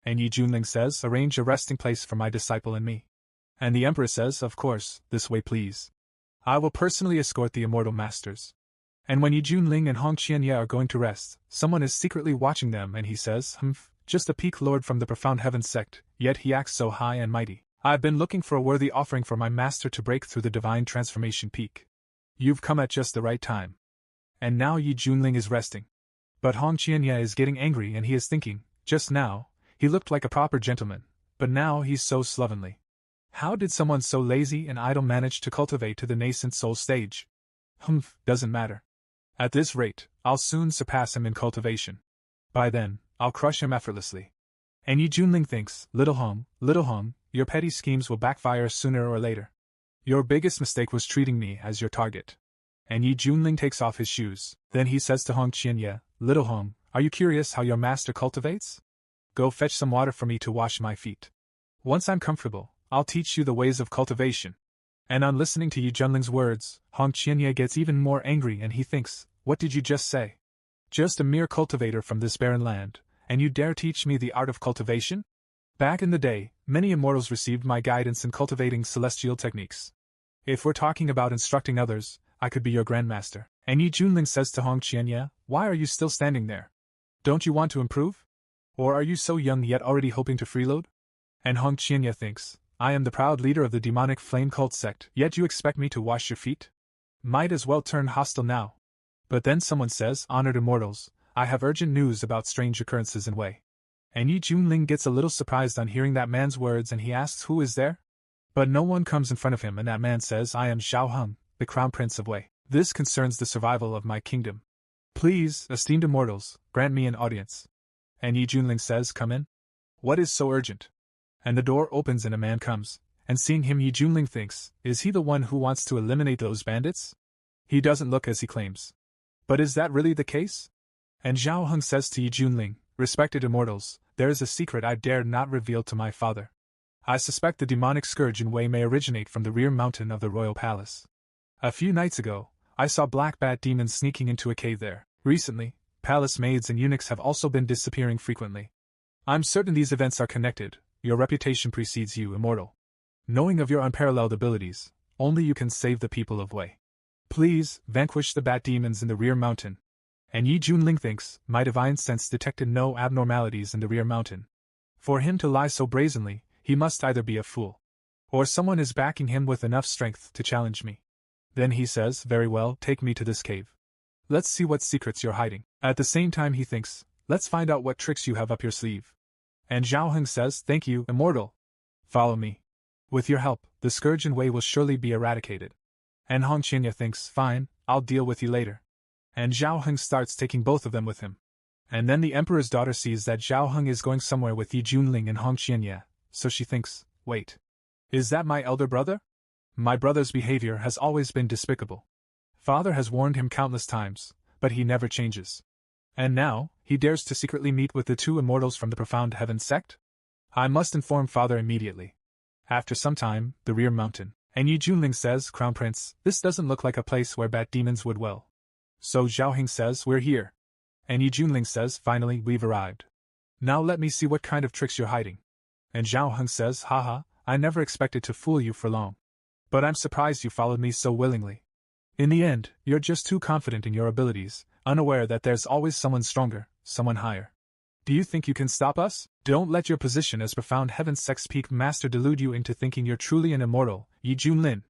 And Yi Junling says, arrange a resting place for my disciple and me. And the Emperor says, of course, this way please. I will personally escort the immortal masters. And when Yi Junling and Hong Qianya are going to rest, someone is secretly watching them and he says, just a peak lord from the Profound Heaven Sect, yet he acts so high and mighty. I've been looking for a worthy offering for my master to break through the divine transformation peak. You've come at just the right time. And now Yi Junling is resting. But Hong Qianya is getting angry and he is thinking, just now, he looked like a proper gentleman, but now he's so slovenly. How did someone so lazy and idle manage to cultivate to the nascent soul stage? Doesn't matter. At this rate, I'll soon surpass him in cultivation. By then, I'll crush him effortlessly. And Yi Junling thinks, Little Hong, your petty schemes will backfire sooner or later. Your biggest mistake was treating me as your target. And Yi Junling takes off his shoes. Then he says to Hong Qianya, Little Hong, are you curious how your master cultivates? Go fetch some water for me to wash my feet. Once I'm comfortable, I'll teach you the ways of cultivation. And on listening to Yi Junling's words, Hong Qianya gets even more angry and he thinks, what did you just say? Just a mere cultivator from this barren land, and you dare teach me the art of cultivation? Back in the day, many immortals received my guidance in cultivating celestial techniques. If we're talking about instructing others, I could be your grandmaster. And Yi Junling says to Hong Qianya, why are you still standing there? Don't you want to improve? Or are you so young yet already hoping to freeload? And Hong Qianya thinks, I am the proud leader of the demonic flame cult sect, yet you expect me to wash your feet? Might as well turn hostile now. But then someone says, honored immortals, I have urgent news about strange occurrences in Wei. And Yi Junling gets a little surprised on hearing that man's words and he asks who is there? But no one comes in front of him and that man says, I am Xiao Heng, the crown prince of Wei. This concerns the survival of my kingdom. Please, esteemed immortals, grant me an audience. And Yi Junling says, come in. What is so urgent? And the door opens and a man comes, and seeing him Yi Junling thinks, is he the one who wants to eliminate those bandits? He doesn't look as he claims. But is that really the case? And Xiao Heng says to Yi Junling, respected immortals, there is a secret I dare not reveal to my father. I suspect the demonic scourge in Wei may originate from the rear mountain of the royal palace. A few nights ago, I saw black bat demons sneaking into a cave there. Recently, palace maids and eunuchs have also been disappearing frequently. I'm certain these events are connected. Your reputation precedes you, immortal. Knowing of your unparalleled abilities, only you can save the people of Wei. Please, vanquish the bat demons in the rear mountain. And Yi Junling thinks, my divine sense detected no abnormalities in the rear mountain. For him to lie so brazenly, he must either be a fool, or someone is backing him with enough strength to challenge me. Then he says, very well, take me to this cave. Let's see what secrets you're hiding. At the same time he thinks, let's find out what tricks you have up your sleeve. And Xiao Heng says, thank you, immortal. Follow me. With your help, the scourge in Wei will surely be eradicated. And Hong Qianya thinks, fine, I'll deal with you later. And Xiao Heng starts taking both of them with him. And then the emperor's daughter sees that Xiao Heng is going somewhere with Yi Junling and Hong Qianya, so she thinks, wait. Is that my elder brother? My brother's behavior has always been despicable. Father has warned him countless times, but he never changes. And now, he dares to secretly meet with the two immortals from the Profound Heaven sect? I must inform father immediately. After some time, the rear mountain. And Yi Junling says, Crown Prince, this doesn't look like a place where bat demons would dwell. So Zhao Heng says, we're here. And Yi Junling says, finally, we've arrived. Now let me see what kind of tricks you're hiding. And Zhao Heng says, haha, I never expected to fool you for long. But I'm surprised you followed me so willingly. In the end, you're just too confident in your abilities, unaware that there's always someone stronger, someone higher. Do you think you can stop us? Don't let your position as Profound Heaven's Sex Peak Master delude you into thinking you're truly an immortal, Yi Junlin.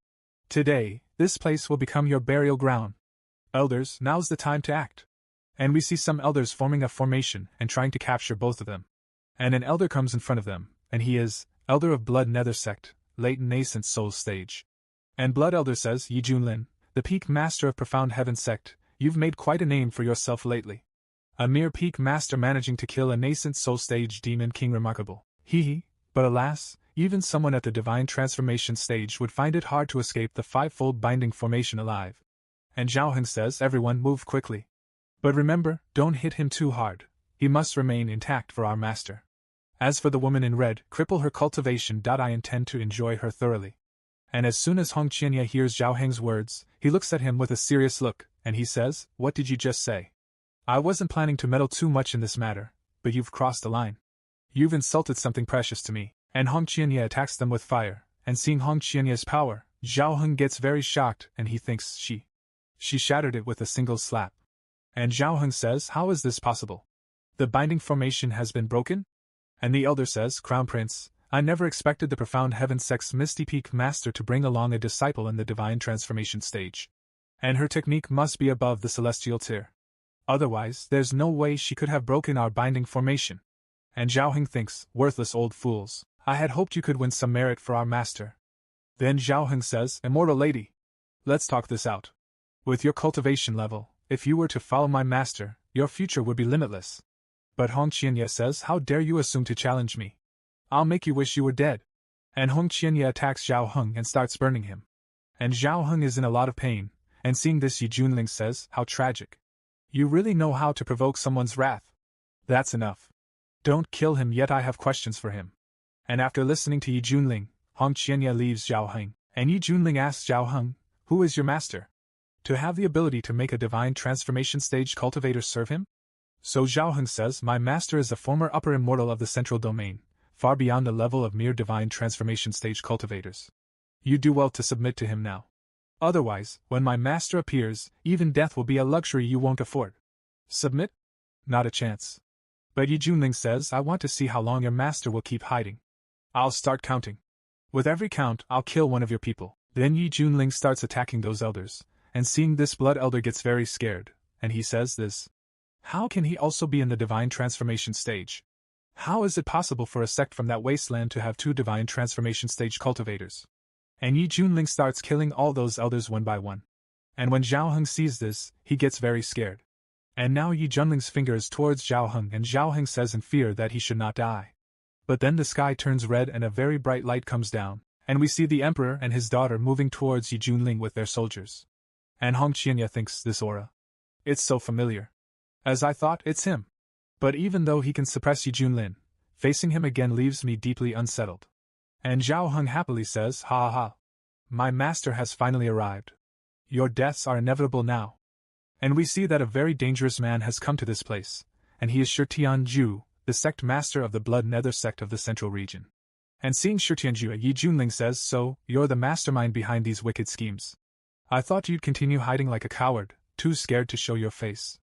Today, this place will become your burial ground. Elders, now's the time to act. And we see some elders forming a formation and trying to capture both of them. And an elder comes in front of them, and he is Elder of Blood Nether Sect, late nascent soul stage. And Blood Elder says, Yi Junlin, the Peak Master of Profound Heaven Sect, you've made quite a name for yourself lately. A mere Peak Master managing to kill a nascent soul stage demon king remarkable. Hee, but alas, even someone at the Divine Transformation stage would find it hard to escape the fivefold binding formation alive. And Zhao Heng says, everyone move quickly. But remember, don't hit him too hard. He must remain intact for our master. As for the woman in red, cripple her cultivation. I intend to enjoy her thoroughly. And as soon as Hong Qianye hears Zhao Heng's words, he looks at him with a serious look, and he says, what did you just say? I wasn't planning to meddle too much in this matter, but you've crossed the line. You've insulted something precious to me. And Hong Qianye attacks them with fire, and seeing Hong Qianye's power, Zhao Heng gets very shocked and he thinks she shattered it with a single slap. And Zhao Heng says, how is this possible? The binding formation has been broken? And the elder says, Crown Prince, I never expected the Profound Heaven Sect's Misty Peak Master to bring along a disciple in the Divine Transformation stage. And her technique must be above the celestial tier. Otherwise, there's no way she could have broken our binding formation. And Zhao Heng thinks, worthless old fools, I had hoped you could win some merit for our master. Then Zhao Heng says, Immortal lady, let's talk this out. With your cultivation level, if you were to follow my master, your future would be limitless. But Hong Qianye says, how dare you assume to challenge me? I'll make you wish you were dead. And Hong Qianye attacks Zhao Heng and starts burning him. And Zhao Heng is in a lot of pain, and seeing this Yi Junling says, how tragic. You really know how to provoke someone's wrath. That's enough. Don't kill him yet, I have questions for him. And after listening to Yi Junling, Hong Qianye leaves Zhao Heng, and Yi Junling asks Zhao Heng, who is your master? To have the ability to make a divine transformation stage cultivator serve him? So Zhao Heng says, my master is a former upper immortal of the central domain, far beyond the level of mere divine transformation stage cultivators. You do well to submit to him now. Otherwise, when my master appears, even death will be a luxury you won't afford. Submit? Not a chance. But Yi Junling says, I want to see how long your master will keep hiding. I'll start counting. With every count, I'll kill one of your people. Then Yi Junling starts attacking those elders, and seeing this Blood Elder gets very scared, and he says this. How can he also be in the divine transformation stage? How is it possible for a sect from that wasteland to have two divine transformation stage cultivators? And Yi Junling starts killing all those elders one by one. And when Zhao Heng sees this, he gets very scared. And now Yi Junling's finger is towards Zhao Heng, and Zhao Heng says in fear that he should not die. But then the sky turns red and a very bright light comes down, and we see the emperor and his daughter moving towards Yi Junling with their soldiers. And Hong Qianye thinks, this aura. It's so familiar. As I thought, it's him. But even though he can suppress Yi Junlin, facing him again leaves me deeply unsettled. And Zhao Heng happily says, ha ha ha. My master has finally arrived. Your deaths are inevitable now. And we see that a very dangerous man has come to this place, and he is Shitianju, the sect master of the Blood Nether sect of the central region. And seeing Shitianju, Yi Junling says, so, you're the mastermind behind these wicked schemes. I thought you'd continue hiding like a coward, too scared to show your face.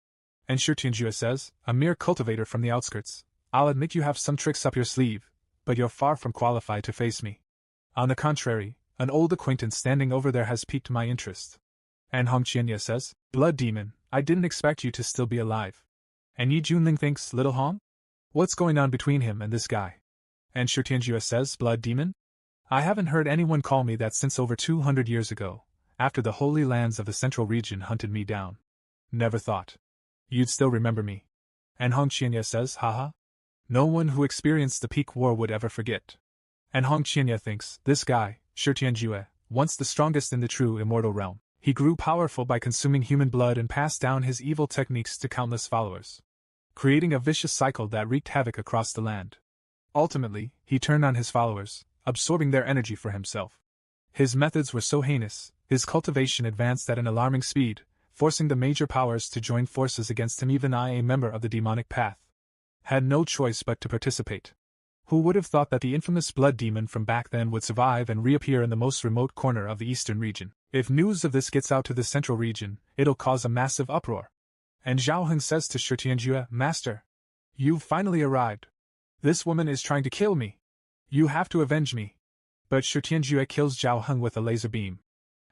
And Shitianju says, a mere cultivator from the outskirts. I'll admit you have some tricks up your sleeve, but you're far from qualified to face me. On the contrary, an old acquaintance standing over there has piqued my interest. And Hong Qianye says, Blood Demon, I didn't expect you to still be alive. And Yi Junling thinks, Little Hong? What's going on between him and this guy? And Shitianju says, Blood Demon? I haven't heard anyone call me that since over 200 years ago, after the holy lands of the central region hunted me down. Never thought you'd still remember me. And Hong Qianye says, haha. No one who experienced the Peak War would ever forget. And Hong Qianye thinks, this guy, Shitianju, once the strongest in the true immortal realm. He grew powerful by consuming human blood and passed down his evil techniques to countless followers, creating a vicious cycle that wreaked havoc across the land. Ultimately, he turned on his followers, absorbing their energy for himself. His methods were so heinous, his cultivation advanced at an alarming speed, forcing the major powers to join forces against him. Even I, a member of the demonic path, had no choice but to participate. Who would have thought that the infamous blood demon from back then would survive and reappear in the most remote corner of the eastern region? If news of this gets out to the central region, it'll cause a massive uproar. And Zhao Heng says to Shi Tianjue, Master, you've finally arrived. This woman is trying to kill me. You have to avenge me. But Shi Tianjue kills Zhao Heng with a laser beam.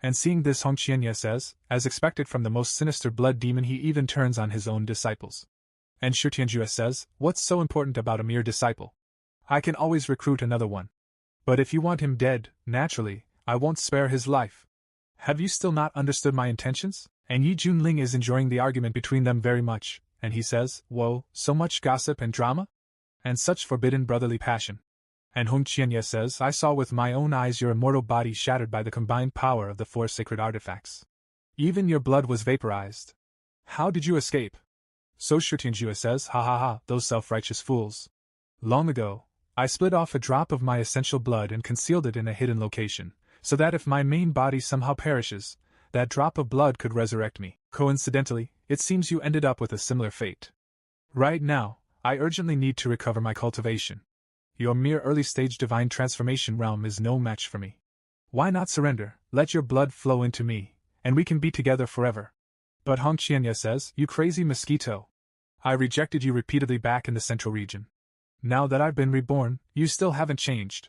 And seeing this, Hong Qianye says, as expected from the most sinister blood demon, he even turns on his own disciples. And Shi Tianjue says, what's so important about a mere disciple? I can always recruit another one. But if you want him dead, naturally, I won't spare his life. Have you still not understood my intentions? And Yi Junling is enjoying the argument between them very much, and he says, whoa, so much gossip and drama? And such forbidden brotherly passion. And Hong Qianye says, I saw with my own eyes your immortal body shattered by the combined power of the 4 sacred artifacts. Even your blood was vaporized. How did you escape? So Shi Tianjue says, ha ha ha, those self-righteous fools. Long ago, I split off a drop of my essential blood and concealed it in a hidden location, so that if my main body somehow perishes, that drop of blood could resurrect me. Coincidentally, it seems you ended up with a similar fate. Right now, I urgently need to recover my cultivation. Your mere early-stage divine transformation realm is no match for me. Why not surrender, let your blood flow into me, and we can be together forever? But Hong Qianye says, you crazy mosquito. I rejected you repeatedly back in the central region. Now that I've been reborn, you still haven't changed.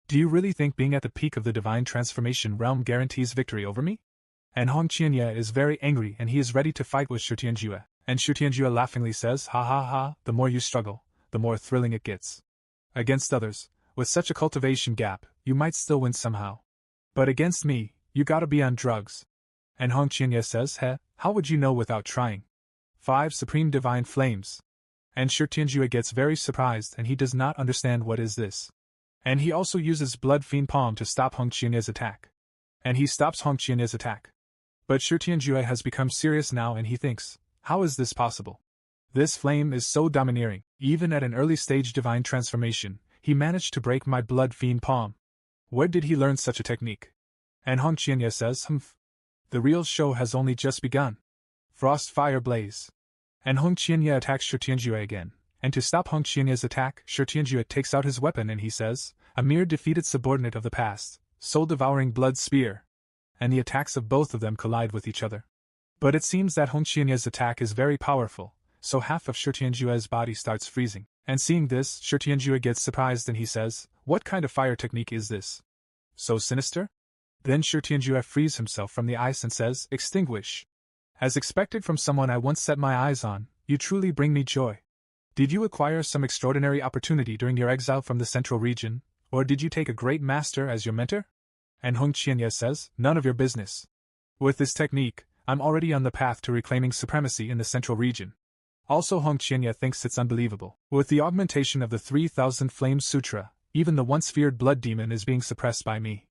Do you really think being at the peak of the divine transformation realm guarantees victory over me? And Hong Qianye is very angry and he is ready to fight with Shi Tianjue. And Shi Tianjue laughingly says, ha ha ha, the more you struggle, the more thrilling it gets. Against others, with such a cultivation gap, you might still win somehow. But against me, you gotta be on drugs. And Hong Qianye says, how would you know without trying? 5 supreme divine flames. And Shi Tianjue gets very surprised and he does not understand what is this. And he also uses Blood Fiend Palm to stop Hong Qianye's attack. And he stops Hong Qianye's attack. But Shi Tianjue has become serious now and he thinks, how is this possible? This flame is so domineering. Even at an early stage divine transformation, he managed to break my Blood Fiend Palm. Where did he learn such a technique? And Hong Qianye says, the real show has only just begun. Frost Fire Blaze. And Hong Qianye attacks Shi Tianjue again, and to stop Hong Qianye's attack, Shi Tianjue takes out his weapon and he says, a mere defeated subordinate of the past, soul-devouring blood spear. And the attacks of both of them collide with each other. But it seems that Hong Qianye's attack is very powerful, so half of Shi Tianjue's body starts freezing. And seeing this, Shi Tianjue gets surprised and he says, what kind of fire technique is this? So sinister? Then Shi Tianjue frees himself from the ice and says, extinguish. As expected from someone I once set my eyes on, you truly bring me joy. Did you acquire some extraordinary opportunity during your exile from the central region, or did you take a great master as your mentor? And Hong Qianye says, none of your business. With this technique, I'm already on the path to reclaiming supremacy in the central region. Also Hong Qianye thinks it's unbelievable. With the augmentation of the 3000 Flame Sutra, even the once feared blood demon is being suppressed by me.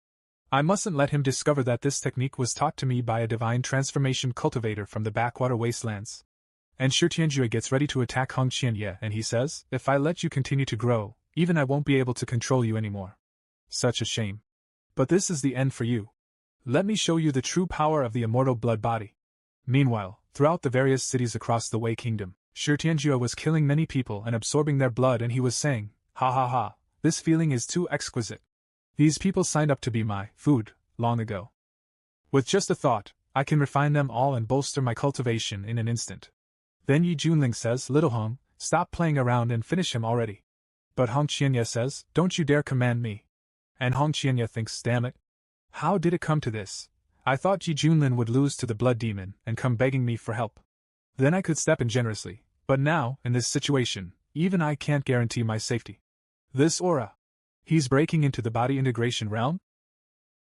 I mustn't let him discover that this technique was taught to me by a divine transformation cultivator from the backwater wastelands. And Shi Tianjue gets ready to attack Hong Qianye and he says, if I let you continue to grow, even I won't be able to control you anymore. Such a shame. But this is the end for you. Let me show you the true power of the immortal blood body. Meanwhile, throughout the various cities across the Wei Kingdom, Shi Tianjue was killing many people and absorbing their blood and he was saying, ha ha ha, this feeling is too exquisite. These people signed up to be my food, long ago. With just a thought, I can refine them all and bolster my cultivation in an instant. Then Yi Junling says, little Hong, stop playing around and finish him already. But Hong Qianye says, don't you dare command me. And Hong Qianye thinks, damn it. How did it come to this? I thought Yi Junlin would lose to the blood demon and come begging me for help. Then I could step in generously, but now, in this situation, even I can't guarantee my safety. This aura. He's breaking into the body integration realm?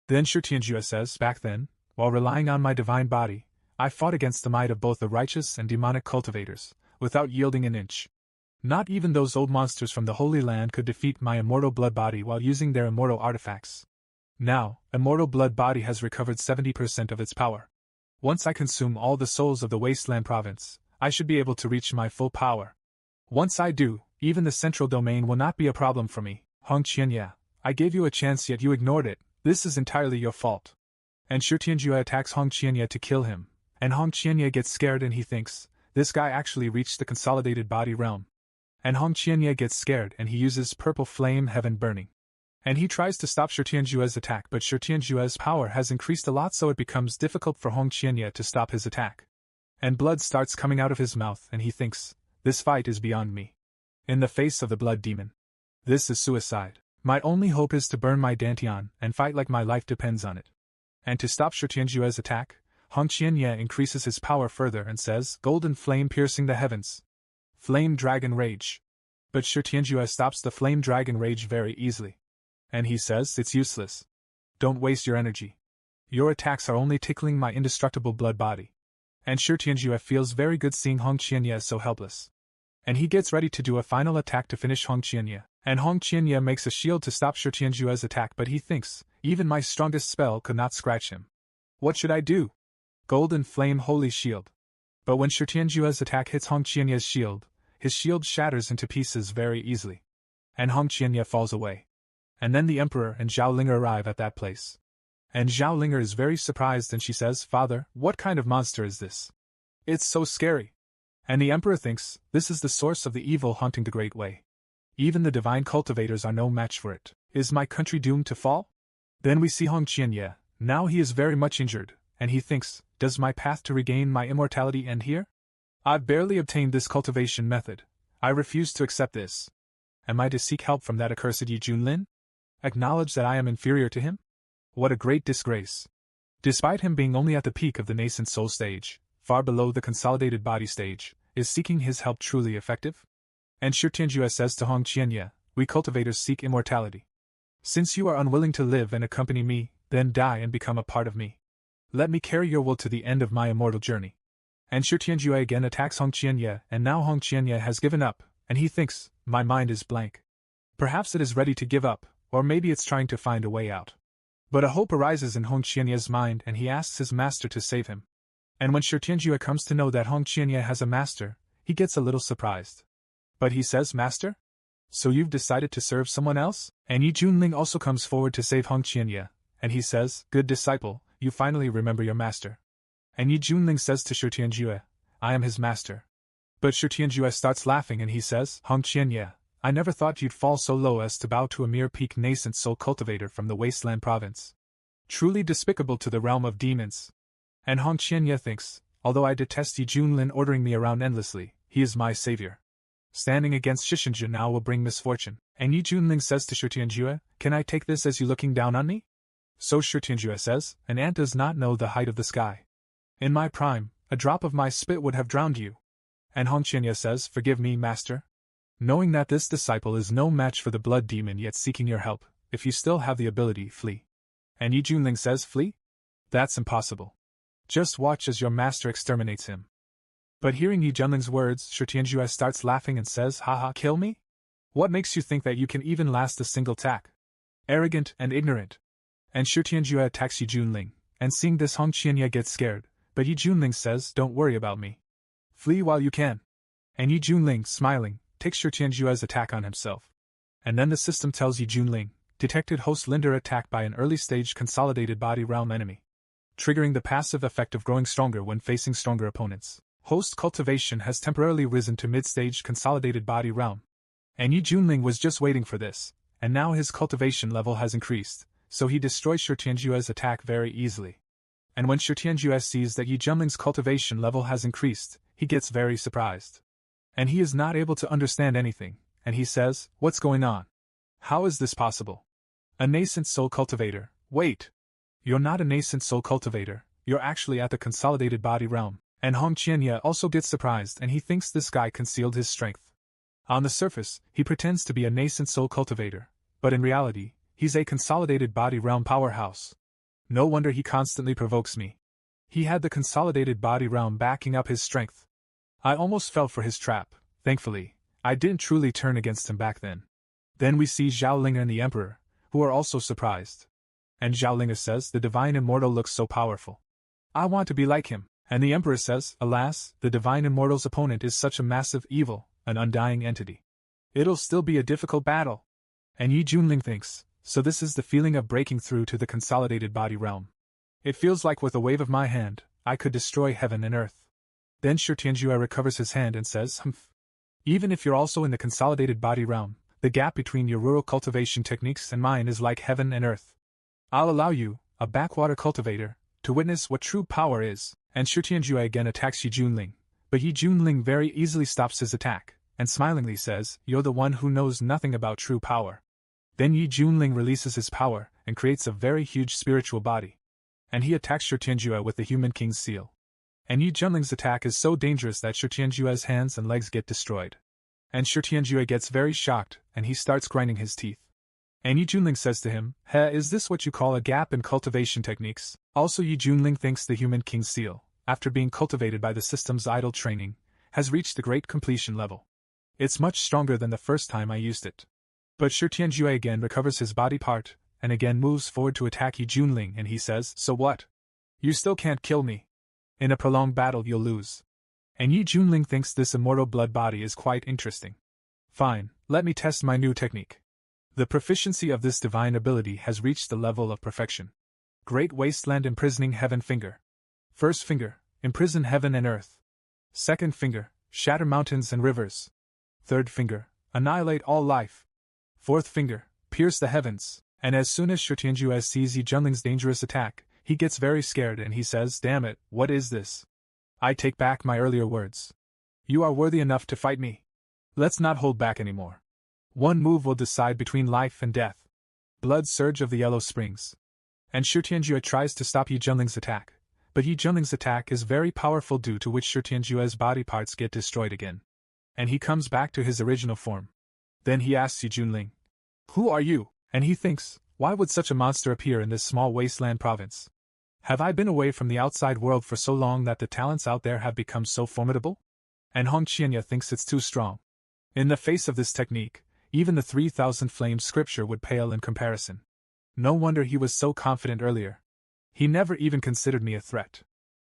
Then Shi Tianjue says, back then, while relying on my divine body, I fought against the might of both the righteous and demonic cultivators, without yielding an inch. Not even those old monsters from the Holy Land could defeat my immortal blood body while using their immortal artifacts. Now, immortal blood body has recovered 70% of its power. Once I consume all the souls of the Wasteland Province, I should be able to reach my full power. Once I do, even the central domain will not be a problem for me. Hong Qianye, I gave you a chance yet you ignored it. This is entirely your fault. And Shi Tianjue attacks Hong Qianye to kill him, and Hong Qianye gets scared and he thinks, this guy actually reached the consolidated body realm. And Hong Qianye gets scared and he uses purple flame heaven burning. And he tries to stop Shi Tianjue's attack, but Shi Tianjue's power has increased a lot, so it becomes difficult for Hong Qianye to stop his attack. And blood starts coming out of his mouth and he thinks, this fight is beyond me. In the face of the blood demon. This is suicide. My only hope is to burn my dantian and fight like my life depends on it. And to stop Shi Tianjue's attack, Hong Qianye increases his power further and says, golden flame piercing the heavens. Flame dragon rage. But Shi Tianjue stops the flame dragon rage very easily. And he says, it's useless. Don't waste your energy. Your attacks are only tickling my indestructible blood body. And Shi Tianjue feels very good seeing Hong Qianye so helpless. And he gets ready to do a final attack to finish Hong Qianye. And Hong Qianye makes a shield to stop Shi Tianjue's attack, but he thinks, even my strongest spell could not scratch him. What should I do? Golden flame holy shield. But when Shi Tianjue's attack hits Hong Qianye's shield, his shield shatters into pieces very easily. And Hong Qianye falls away. And then the Emperor and Zhao Linger arrive at that place. And Zhao Linger is very surprised and she says, Father, what kind of monster is this? It's so scary. And the Emperor thinks, this is the source of the evil haunting the Great Way. Even the divine cultivators are no match for it. Is my country doomed to fall? Then we see Hong Qianye. Now he is very much injured, and he thinks, does my path to regain my immortality end here? I've barely obtained this cultivation method. I refuse to accept this. Am I to seek help from that accursed Yi Junlin? Acknowledge that I am inferior to him? What a great disgrace. Despite him being only at the peak of the nascent soul stage, far below the consolidated body stage, is seeking his help truly effective? And Shi Tianjue says to Hong Qianye, we cultivators seek immortality. Since you are unwilling to live and accompany me, then die and become a part of me. Let me carry your will to the end of my immortal journey. And Shi Tianjue again attacks Hong Qianye, and now Hong Qianye has given up, and he thinks, my mind is blank. Perhaps it is ready to give up, or maybe it's trying to find a way out. But a hope arises in Hong Qianye's mind and he asks his master to save him. And when Shi Tianjue comes to know that Hong Qianye has a master, he gets a little surprised. But he says, Master? So you've decided to serve someone else? And Yi Junling also comes forward to save Hong Qianye, and he says, good disciple, you finally remember your master. And Yi Junling says to Shi Tianjue, I am his master. But Shi Tianjue starts laughing and he says, Hong Qianye, I never thought you'd fall so low as to bow to a mere peak nascent soul cultivator from the Wasteland Province. Truly despicable to the realm of demons. And Hong Qianye thinks, although I detest Yi Junlin ordering me around endlessly, he is my savior. Standing against Shishinju now will bring misfortune. And Yi Junling says to Shi Tianjue, can I take this as you looking down on me? So Shi Tianjue says, an ant does not know the height of the sky. In my prime, a drop of my spit would have drowned you. And Hong Qianye says, forgive me, master. Knowing that this disciple is no match for the blood demon yet seeking your help, if you still have the ability, flee. And Yi Junling says, flee? That's impossible. Just watch as your master exterminates him. But hearing Yi Junling's words, Shi Tianjue starts laughing and says, haha, kill me? What makes you think that you can even last a single tack? Arrogant and ignorant. And Shi Tianjue attacks Yi Junling, and seeing this Hong Qianye gets scared, but Yi Junling says, don't worry about me. Flee while you can. And Yi Junling, smiling, takes Shi Tianjue's attack on himself. And then the system tells Yi Junling, detected host Linder attack by an early-stage consolidated body realm enemy. Triggering the passive effect of growing stronger when facing stronger opponents. Host cultivation has temporarily risen to mid-stage consolidated body realm. And Yi Junling was just waiting for this, and now his cultivation level has increased, so he destroys Shi Tianjue's attack very easily. And when Shi Tianjue sees that Yi Junling's cultivation level has increased, he gets very surprised. And he is not able to understand anything, and he says, what's going on? How is this possible? A nascent soul cultivator, wait! You're not a nascent soul cultivator, you're actually at the consolidated body realm. And Hong Qianye also gets surprised and he thinks this guy concealed his strength. On the surface, he pretends to be a nascent soul cultivator, but in reality, he's a consolidated body realm powerhouse. No wonder he constantly provokes me. He had the consolidated body realm backing up his strength. I almost fell for his trap. Thankfully, I didn't truly turn against him back then. Then we see Zhao Linger and the Emperor, who are also surprised. And Zhao Linger says the divine immortal looks so powerful. I want to be like him. And the Emperor says, alas, the Divine Immortal's opponent is such a massive evil, an undying entity. It'll still be a difficult battle. And Yi Junling thinks, so this is the feeling of breaking through to the consolidated body realm. It feels like with a wave of my hand, I could destroy heaven and earth. Then Shi Tianjue recovers his hand and says, humph. Even if you're also in the consolidated body realm, the gap between your rural cultivation techniques and mine is like heaven and earth. I'll allow you, a backwater cultivator, to witness what true power is. And Shi Tianjue again attacks Yi Junling, but Yi Junling very easily stops his attack, and smilingly says, you're the one who knows nothing about true power. Then Yi Junling releases his power, and creates a very huge spiritual body. And he attacks Shi Tianjue with the Human King's seal. And Yi Junling's attack is so dangerous that Shi Tianjue's hands and legs get destroyed. And Shi Tianjue gets very shocked, and he starts grinding his teeth. And Yi Junling says to him, is this what you call a gap in cultivation techniques? Also Yi Junling thinks the Human King's seal, after being cultivated by the system's idle training, has reached the great completion level. It's much stronger than the first time I used it. But Shi Tianjue again recovers his body part, and again moves forward to attack Yi Junling, and he says, so what? You still can't kill me. In a prolonged battle you'll lose. And Yi Junling thinks this immortal blood body is quite interesting. Fine, let me test my new technique. The proficiency of this divine ability has reached the level of perfection. Great Wasteland Imprisoning Heaven Finger. First finger, imprison heaven and earth. Second finger, shatter mountains and rivers. Third finger, annihilate all life. Fourth finger, pierce the heavens. And as soon as Shi Tianjue sees Yi Junling's dangerous attack, he gets very scared and he says, damn it, what is this? I take back my earlier words. You are worthy enough to fight me. Let's not hold back anymore. One move will decide between life and death. Blood surge of the Yellow Springs. And Shi Tianjue tries to stop Yi Junling's attack, but Yi Junling's attack is very powerful, due to which Shi Tianjue's body parts get destroyed again. And he comes back to his original form. Then he asks Yi Junling, who are you? And he thinks, why would such a monster appear in this small wasteland province? Have I been away from the outside world for so long that the talents out there have become so formidable? And Hong Qianya thinks it's too strong. In the face of this technique, even the 3,000 flames scripture would pale in comparison. No wonder he was so confident earlier. He never even considered me a threat.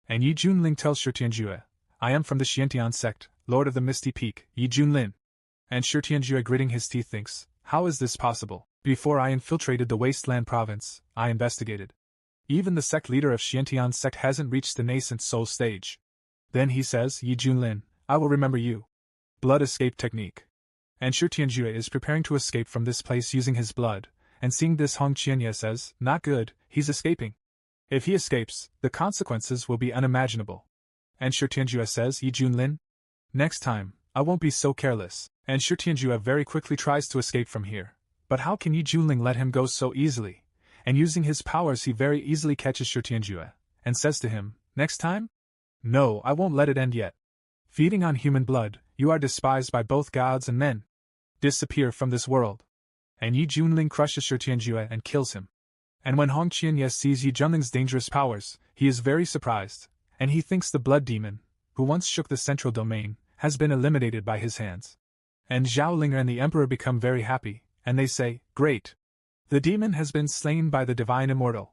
And Yi Junling tells Shi Tianjue, I am from the Xiantian sect, Lord of the Misty Peak, Yi Junlin. And Shi Tianjue, gritting his teeth, thinks, how is this possible? Before I infiltrated the wasteland province, I investigated. Even the sect leader of Xiantian sect hasn't reached the nascent soul stage. Then he says, Yi Junlin, I will remember you. Blood escape technique. And Shi Tianjue is preparing to escape from this place using his blood, and seeing this Hong Qianya says, not good, he's escaping. If he escapes, the consequences will be unimaginable. And Shi Tianjue says, Yi Junlin, next time, I won't be so careless. And Shi Tianjue very quickly tries to escape from here. But how can Yi Junling let him go so easily? And using his powers he very easily catches Shi Tianjue, and says to him, next time? No, I won't let it end yet. Feeding on human blood, you are despised by both gods and men. Disappear from this world. And Yi Junling crushes Shi Tianjue and kills him. And when Hong Qianya sees Yi Junling's dangerous powers, he is very surprised, and he thinks the blood demon, who once shook the central domain, has been eliminated by his hands. And Zhao Linger and the Emperor become very happy, and they say, great! The demon has been slain by the Divine Immortal.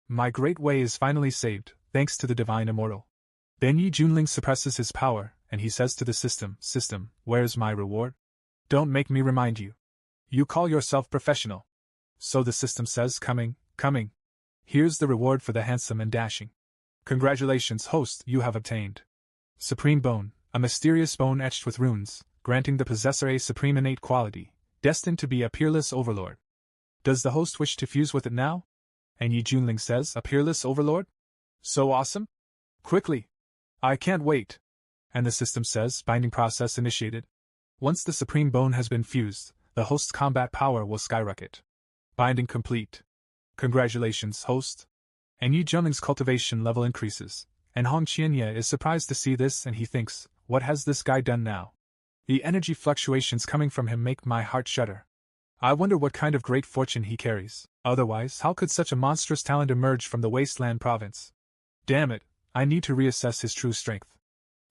My great way is finally saved, thanks to the Divine Immortal. Then Yi Junling suppresses his power, and he says to the system, where's my reward? Don't make me remind you. You call yourself professional. So the system says, coming. Here's the reward for the handsome and dashing. Congratulations, host, you have obtained Supreme Bone, a mysterious bone etched with runes, granting the possessor a supreme innate quality, destined to be a peerless overlord. Does the host wish to fuse with it now? And Yi Junling says, a peerless overlord? So awesome? Quickly! I can't wait. And the system says, binding process initiated. Once the supreme bone has been fused, the host's combat power will skyrocket. Binding complete. Congratulations, host. And Yi Junling's cultivation level increases, and Hong Qianya is surprised to see this, and he thinks, what has this guy done now? The energy fluctuations coming from him make my heart shudder. I wonder what kind of great fortune he carries. Otherwise, how could such a monstrous talent emerge from the wasteland province? Damn it, I need to reassess his true strength.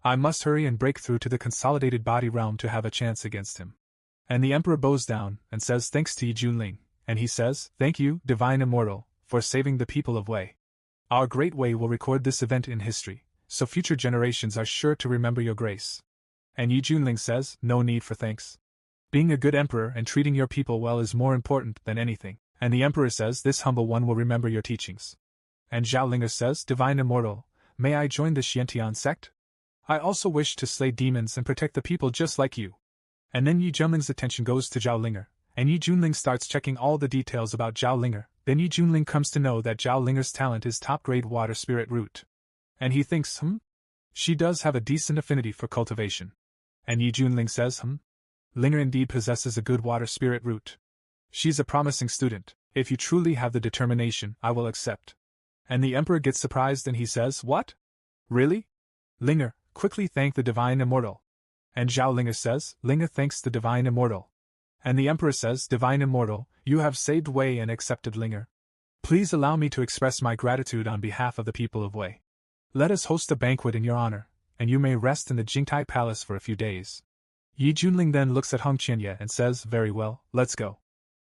I must hurry and break through to the consolidated body realm to have a chance against him. And the Emperor bows down and says thanks to Yi Junling, and he says, thank you, Divine Immortal, for saving the people of Wei. Our great Wei will record this event in history, so future generations are sure to remember your grace. And Yi Junling says, no need for thanks. Being a good emperor and treating your people well is more important than anything. And the emperor says, this humble one will remember your teachings. And Zhao Linger says, Divine Immortal, may I join the Xiantian sect? I also wish to slay demons and protect the people just like you. And then Yi Junling's attention goes to Zhao Linger, and Yi Junling starts checking all the details about Zhao Linger. Then Yi Junling comes to know that Zhao Linger's talent is top-grade water spirit root. And he thinks, she does have a decent affinity for cultivation. And Yi Junling says, Linger indeed possesses a good water spirit root. She's a promising student. If you truly have the determination, I will accept. And the emperor gets surprised and he says, what? Really? Linger, quickly thank the Divine Immortal. And Zhao Linger says, Linger thanks the Divine Immortal. And the emperor says, Divine Immortal, you have saved Wei and accepted Linger. Please allow me to express my gratitude on behalf of the people of Wei. Let us host a banquet in your honor, and you may rest in the Jingtai Palace for a few days. Yi Junling then looks at Hong Qianye and says, very well, let's go.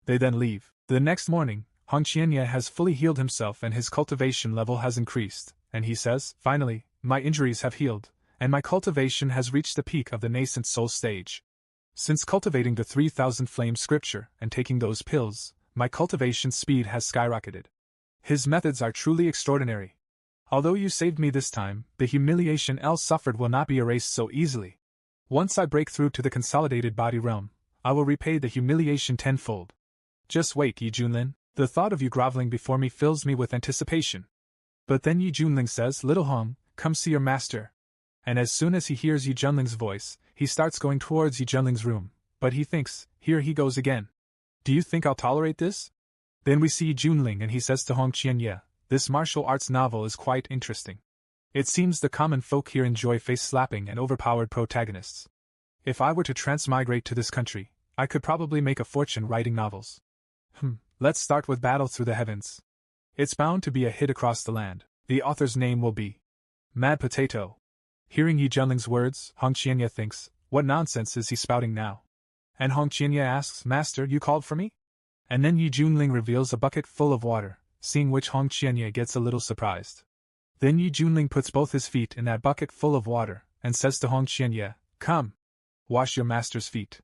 They then leave. The next morning, Hong Qianye has fully healed himself and his cultivation level has increased, and he says, finally, my injuries have healed, and my cultivation has reached the peak of the nascent soul stage. Since cultivating the 3000 flame scripture and taking those pills, my cultivation speed has skyrocketed. His methods are truly extraordinary. Although you saved me this time, the humiliation El suffered will not be erased so easily. Once I break through to the consolidated body realm, I will repay the humiliation tenfold. Just wait, Yi Junlin. The thought of you groveling before me fills me with anticipation. But then Yi Junling says, Little Hong, come see your master. And as soon as he hears Yi Junling's voice, he starts going towards Yi Junling's room, but he thinks, here he goes again. Do you think I'll tolerate this? Then we see Yi Junling and he says to Hong Qianye, this martial arts novel is quite interesting. It seems the common folk here enjoy face-slapping and overpowered protagonists. If I were to transmigrate to this country, I could probably make a fortune writing novels. Let's start with Battle Through the Heavens. It's bound to be a hit across the land. The author's name will be Mad Potato. Hearing Yi Junling's words, Hong Qianye thinks, what nonsense is he spouting now? And Hong Qianye asks, Master, you called for me? And then Yi Junling reveals a bucket full of water, seeing which Hong Qianye gets a little surprised. Then Yi Junling puts both his feet in that bucket full of water, and says to Hong Qianye, come, wash your master's feet.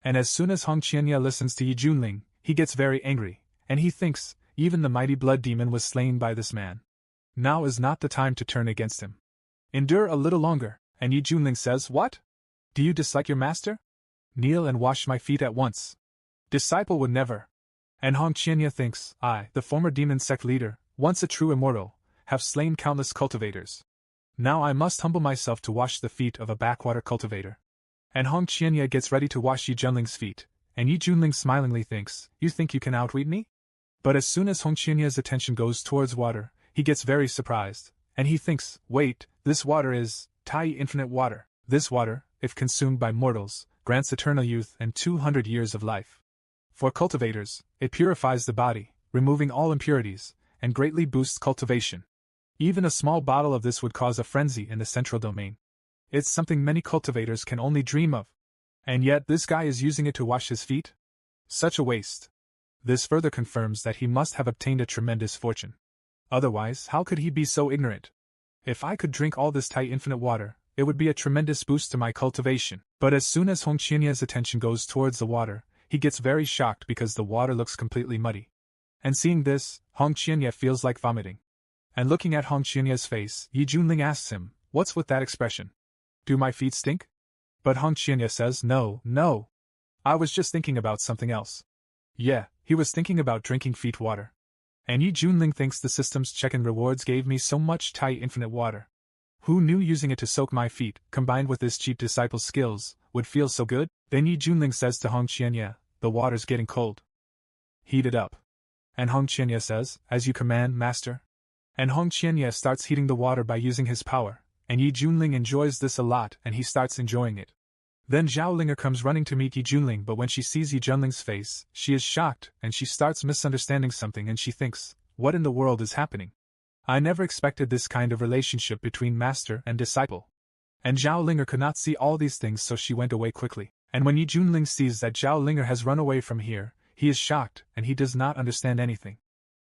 And as soon as Hong Qianye listens to Yi Junling, he gets very angry, and he thinks, even the mighty blood demon was slain by this man. Now is not the time to turn against him. Endure a little longer, and Yi Junling says, what? Do you dislike your master? Kneel and wash my feet at once. Disciple would never. And Hong Qianye thinks, I, the former demon sect leader, once a true immortal, have slain countless cultivators. Now I must humble myself to wash the feet of a backwater cultivator. And Hong Qianye gets ready to wash Yi Junling's feet, and Yi Junling smilingly thinks, you think you can outwit me? But as soon as Hong Qianye's attention goes towards water, he gets very surprised, and he thinks, wait, this water is Tai infinite water. This water, if consumed by mortals, grants eternal youth and 200 years of life. For cultivators, it purifies the body, removing all impurities, and greatly boosts cultivation. Even a small bottle of this would cause a frenzy in the central domain. It's something many cultivators can only dream of. And yet this guy is using it to wash his feet? Such a waste. This further confirms that he must have obtained a tremendous fortune. Otherwise, how could he be so ignorant? If I could drink all this Tai infinite water, it would be a tremendous boost to my cultivation. But as soon as Hong Qianye's attention goes towards the water, he gets very shocked because the water looks completely muddy. And seeing this, Hong Qianye feels like vomiting. And looking at Hong Qianye's face, Yi Junling asks him, what's with that expression? Do my feet stink? But Hong Qianye says, no. I was just thinking about something else. Yeah, he was thinking about drinking feet water. And Yi Junling thinks the system's check-in rewards gave me so much Tai infinite water. Who knew using it to soak my feet, combined with this cheap disciple's skills, would feel so good? Then Yi Junling says to Hong Qianye, the water's getting cold. Heat it up. And Hong Qianye says, as you command, master. And Hong Qianye starts heating the water by using his power, and Yi Junling enjoys this a lot and he starts enjoying it. Then Zhao Linger comes running to meet Yi Junling, but when she sees Yi Junling's face, she is shocked and she starts misunderstanding something and she thinks, what in the world is happening? I never expected this kind of relationship between master and disciple. And Zhao Linger could not see all these things, so she went away quickly. And when Yi Junling sees that Zhao Linger has run away from here, he is shocked and he does not understand anything.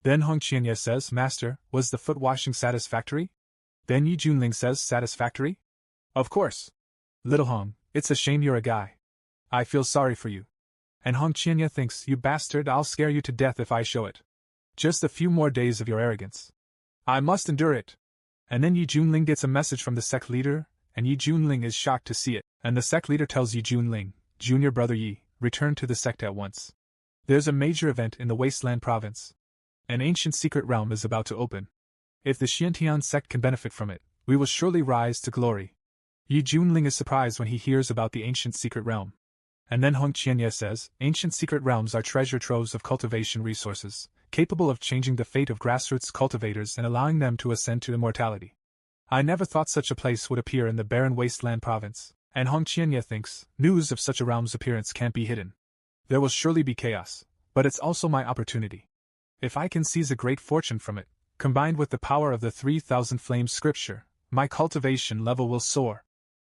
Then Hong Qianye says, Master, was the foot washing satisfactory? Then Yi Junling says, satisfactory? Of course. Little Hong, it's a shame you're a guy. I feel sorry for you. And Hong Qianye thinks, you bastard, I'll scare you to death if I show it. Just a few more days of your arrogance. I must endure it. And then Yi Junling gets a message from the sect leader, and Yi Junling is shocked to see it, and the sect leader tells Yi Junling, Junior brother Yi, return to the sect at once. There's a major event in the Wasteland province. An ancient secret realm is about to open. If the Xiantian sect can benefit from it, we will surely rise to glory. Yi Junling is surprised when he hears about the ancient secret realm. And then Hong Qianye says, ancient secret realms are treasure troves of cultivation resources, capable of changing the fate of grassroots cultivators and allowing them to ascend to immortality. I never thought such a place would appear in the barren Wasteland province, and Hong Qianye thinks, news of such a realm's appearance can't be hidden. There will surely be chaos, but it's also my opportunity. If I can seize a great fortune from it, combined with the power of the 3,000 Flames scripture, my cultivation level will soar.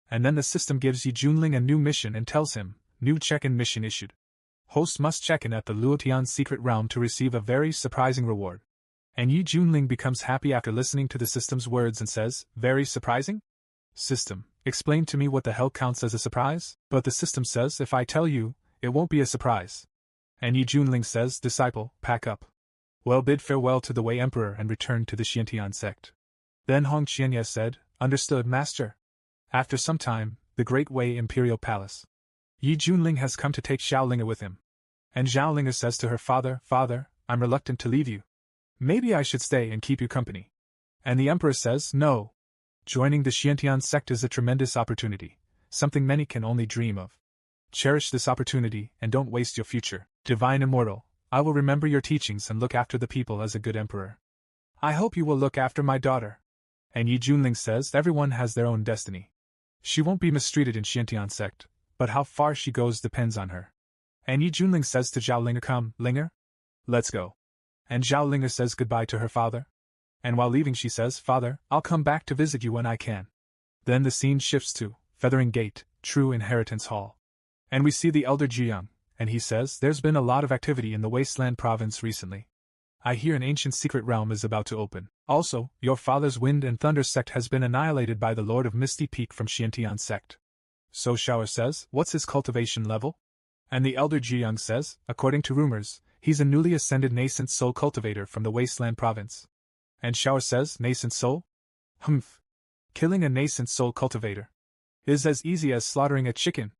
And then the system gives Yi Junling a new mission and tells him, new check-in mission issued. Host must check in at the Luotian secret realm to receive a very surprising reward. And Yi Junling becomes happy after listening to the system's words and says, very surprising? System, explain to me what the hell counts as a surprise? But the system says, if I tell you, it won't be a surprise. And Yi Junling says, disciple, pack up. Well, bid farewell to the Wei Emperor and return to the Xiantian sect. Then Hong Qianye said, understood, master. After some time, the Great Wei Imperial Palace. Yi Junling has come to take Xiaolinga with him. And Xiaolinga says to her father, Father, I'm reluctant to leave you. Maybe I should stay and keep you company. And the Emperor says, no. Joining the Xiantian sect is a tremendous opportunity, something many can only dream of. Cherish this opportunity and don't waste your future. Divine Immortal, I will remember your teachings and look after the people as a good emperor. I hope you will look after my daughter. And Yi Junling says, everyone has their own destiny. She won't be mistreated in Xiantian sect, but how far she goes depends on her. And Yi Junling says to Xiaolinga, come, Linger. Let's go. And Xiaolinga says goodbye to her father. And while leaving she says, Father, I'll come back to visit you when I can. Then the scene shifts to Feathering Gate, True Inheritance Hall. And we see the elder Jiyoung, and he says, there's been a lot of activity in the Wasteland province recently. I hear an ancient secret realm is about to open. Also, your father's Wind and Thunder sect has been annihilated by the Lord of Misty Peak from Xiantian sect. So Shower says, what's his cultivation level? And the elder Jiyoung says, according to rumors, he's a newly ascended nascent soul cultivator from the Wasteland province. And Shower says, nascent soul? Humph. Killing a nascent soul cultivator is as easy as slaughtering a chicken.